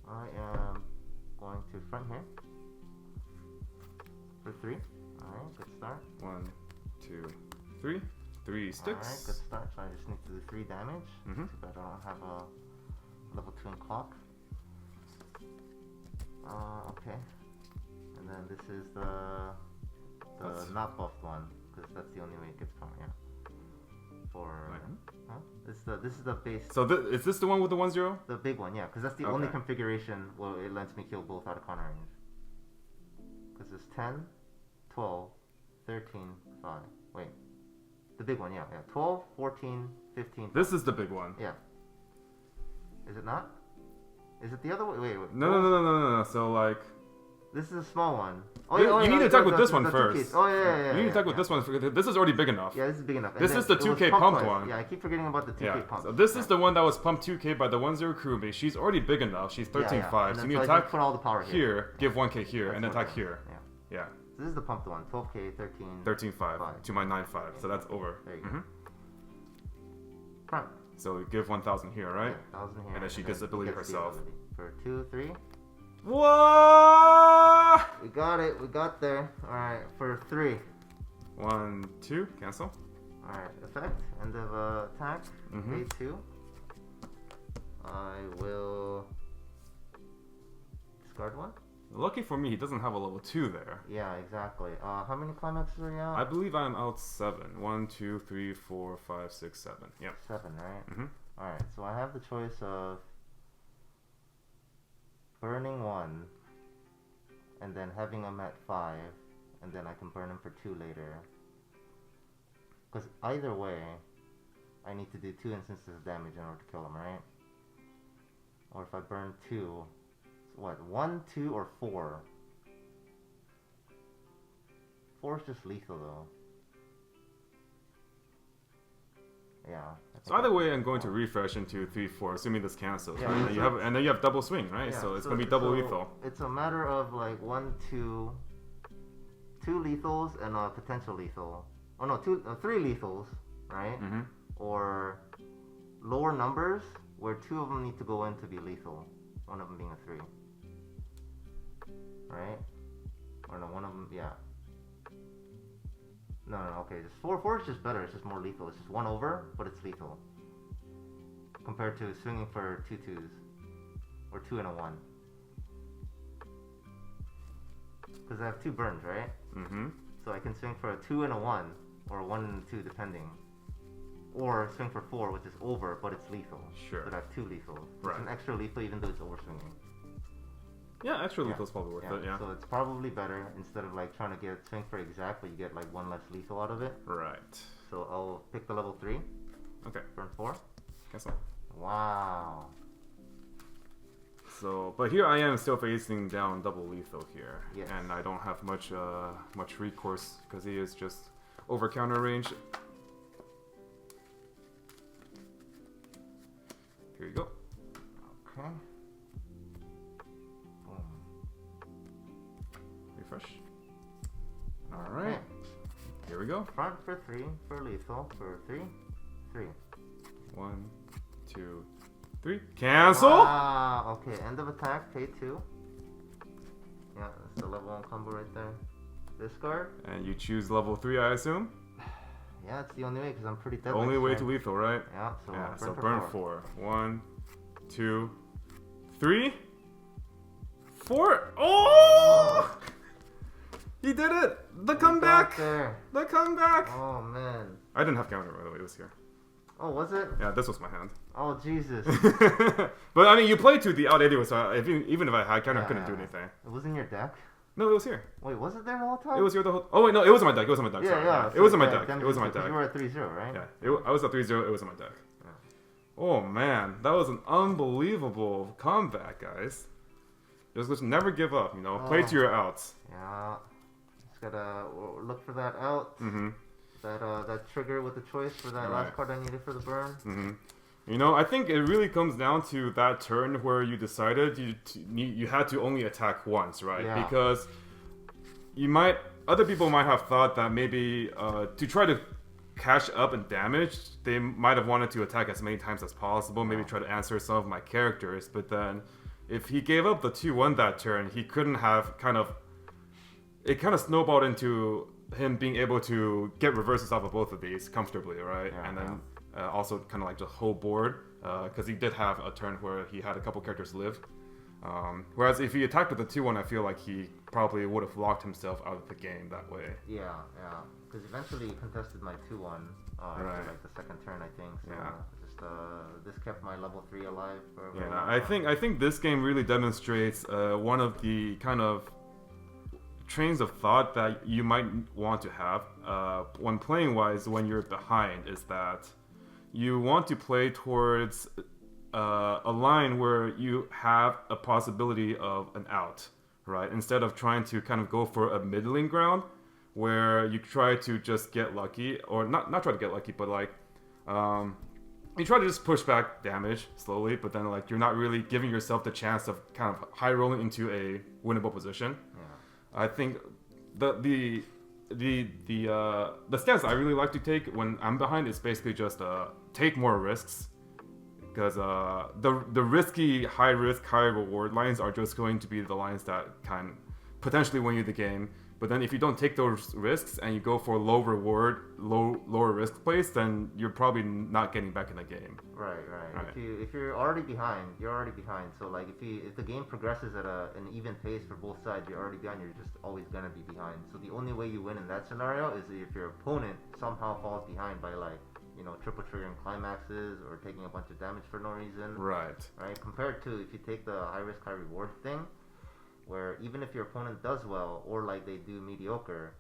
I am going to front here for 3. Alright, good start. 1, 2, 3. 3 sticks. Alright, good start. So I just need to do 3 damage. Mm-hmm. Too bad I don't have a level 2 in clock. Okay. And then this is the not buffed one, because that's the only way it gets power, yeah. This is the base. So is this the one with the 1-0? The big one, yeah, because that's the only configuration where it lets me kill both out of corner range. Because it's 10, 12, 13, 5. Wait. The big one, yeah. 12, 14, 15. 5. This is the big one. Yeah. Is it not? Is it the other way? Wait. No. So, like... This is a small one. You need to attack with this one first. Yeah. You need to attack with this one. This is already big enough. Yeah, this is big enough. This is the 2K pumped one. Yeah, I keep forgetting about the 2K pump. So this is the one that was pumped 2K by the 1-0 Kurumi. She's already big enough. She's 13-5. So you attack put all the power here, give 1K here, and then attack here. Yeah. So this is the pumped one. 12K, 13. 13-5 to my 9-5. So that's over. There you go. Front. So we give 1,000 here, right? Yeah, 1,000 here. And then she gets ability herself. For 2, 3. What? We got it. We got there. Alright, for 3. 1, 2. Cancel. Alright, effect. End of attack. Pay 2. I will discard 1. Lucky for me, he doesn't have a level 2 there. Yeah, exactly. How many climaxes are you out? I believe I'm out 7. 1, 2, 3, 4, 5, 6, 7. Yep. 7, right? Mm-hmm. Alright, so I have the choice of burning 1 and then having him at 5, and then I can burn him for 2 later. Because either way, I need to do 2 instances of damage in order to kill him, right? Or if I burn 2, what? 1, 2, or 4? 4 is just lethal though. Yeah. So either way, I'm going to refresh into 3/4, assuming this cancels. Yeah, right? And then you have double swing, right? Yeah, so it's gonna be double lethal. It's a matter of like 1, 2, 2 lethals and a potential lethal. Oh no, 3 lethals, right? Mm-hmm. Or lower numbers where 2 of them need to go in to be lethal. One of them being a 3, right? Or no, one of them, yeah. No, okay, just 4 is just better, it's just more lethal. It's just 1 over, but it's lethal. Compared to swinging for 2 2s. Or 2 and a 1. Because I have 2 burns, right? Mm-hmm. So I can swing for a 2 and a 1, or a 1 and a 2, depending. Or swing for 4, which is over, but it's lethal. Sure. But I have 2 lethal. Right. It's an extra lethal even though it's over swinging. Yeah, extra lethal's probably worth it, yeah. So it's probably better instead of like trying to get swing for exact, but you get like 1 less lethal out of it. Right. So I'll pick the level 3. Okay. Burn 4. Cancel. Wow. So, but here I am still facing down double lethal here. Yes. And I don't have much recourse because he is just over counter range. Here you go. Okay. Boom. Refresh. Alright. Here we go. Front for 3 for lethal for 3. 3. 1, 2, 3. Cancel! Wow. Okay, end of attack, pay 2. Yeah, that's the level 1 combo right there. Discard. And you choose level 3, I assume? Yeah, it's the only way because I'm pretty deadly. Only way to lethal, right? Yeah, so, yeah, burn, so burn 4. 1, 2, 3, 4. Oh! He did it! The comeback! The comeback! Oh man. I didn't have counter, by the way, it was here. Oh, was it? Yeah, this was my hand. Oh, Jesus. But I mean, you played to the out anyway, so even if I had counter, I couldn't do anything. It was in your deck? No, it was here. Wait, was it there the whole time? It was here the whole... Oh, wait, no, it was in my deck. It was in my deck. Sorry. Yeah. It was in my deck. It was in my deck. You were at 3-0, right? Yeah, I was at 3-0. It was in my deck. Yeah. Oh, man. That was an unbelievable comeback, guys. Just never give up, you know. Play to your outs. Yeah. Just gotta look for that out. Mm-hmm. That trigger with the choice for that last card I needed for the burn. Mm-hmm. You know, I think it really comes down to that turn where you decided you had to only attack once, right? Yeah. Because other people might have thought that maybe to try to cash up and damage, they might have wanted to attack as many times as possible, maybe try to answer some of my characters, but then if he gave up the 2-1 that turn, he couldn't have it kind of snowballed into him being able to get reverses off of both of these comfortably, right? Yeah, and then also kind of like just whole board, because he did have a turn where he had a couple characters live. Whereas if he attacked with the 2-1, I feel like he probably would have locked himself out of the game that way. Yeah. Because eventually he contested my 2-1 after like the second turn, I think. So this kept my level 3 alive for a very long time. I think this game really demonstrates one of the kind of trains of thought that you might want to have when playing wise when you're behind, is that you want to play towards a line where you have a possibility of an out, right? Instead of trying to kind of go for a middling ground where you try to just get lucky, or not try to get lucky, but like you try to just push back damage slowly, but then like you're not really giving yourself the chance of kind of high rolling into a winnable position. I think the stance I really like to take when I'm behind is basically just take more risks, because the risky high risk high reward lines are just going to be the lines that can potentially win you the game. But then if you don't take those risks and you go for low reward, lower risk plays, then you're probably not getting back in the game. Right. If you're already behind, you're already behind. So like if the game progresses at an even pace for both sides, you're already behind. You're just always gonna be behind. So the only way you win in that scenario is if your opponent somehow falls behind by like, you know, triple triggering climaxes or taking a bunch of damage for no reason. Right. Compared to if you take the high risk high reward thing, where even if your opponent does well or like they do mediocre,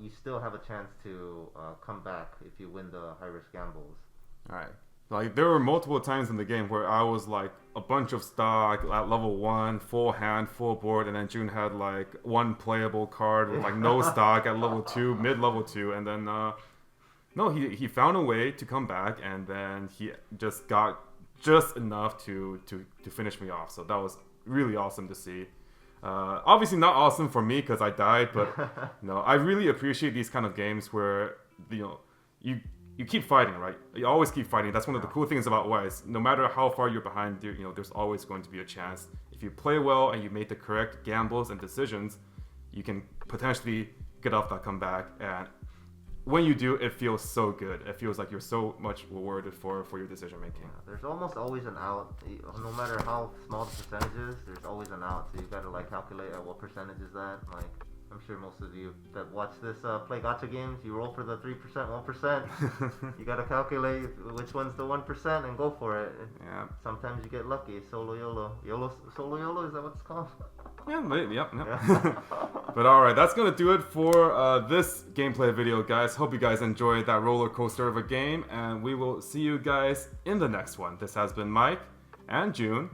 you still have a chance to come back if you win the high risk gambles. All right. Like there were multiple times in the game where I was like a bunch of stock at level 1, full hand, full board, and then Joon had like one playable card with like no stock at level 2, mid level 2, and then no, he found a way to come back, and then he just got just enough to finish me off. So that was really awesome to see. Obviously not awesome for me because I died, but I really appreciate these kind of games where you keep fighting, right? You always keep fighting. That's one of the cool things about Weiss. No matter how far you're behind, there's always going to be a chance. If you play well and you make the correct gambles and decisions, you can potentially get off that comeback. And when you do, it feels so good. It feels like you're so much rewarded for your decision making. Yeah, there's almost always an out. No matter how small the percentage is, there's always an out. So you gotta like calculate at what percentage is that. Like, I'm sure most of you that watch this play gacha games, you roll for the 3%, 1%. You gotta calculate which one's the 1% and go for it. Yeah. Sometimes you get lucky. Solo YOLO. Solo YOLO, is that what it's called? Yeah, maybe. Yep. But alright, that's gonna do it for this gameplay video, guys. Hope you guys enjoyed that roller coaster of a game, and we will see you guys in the next one. This has been Mike and Joon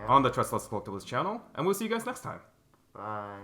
on the Tressa Collectibles channel, and we'll see you guys next time. Bye.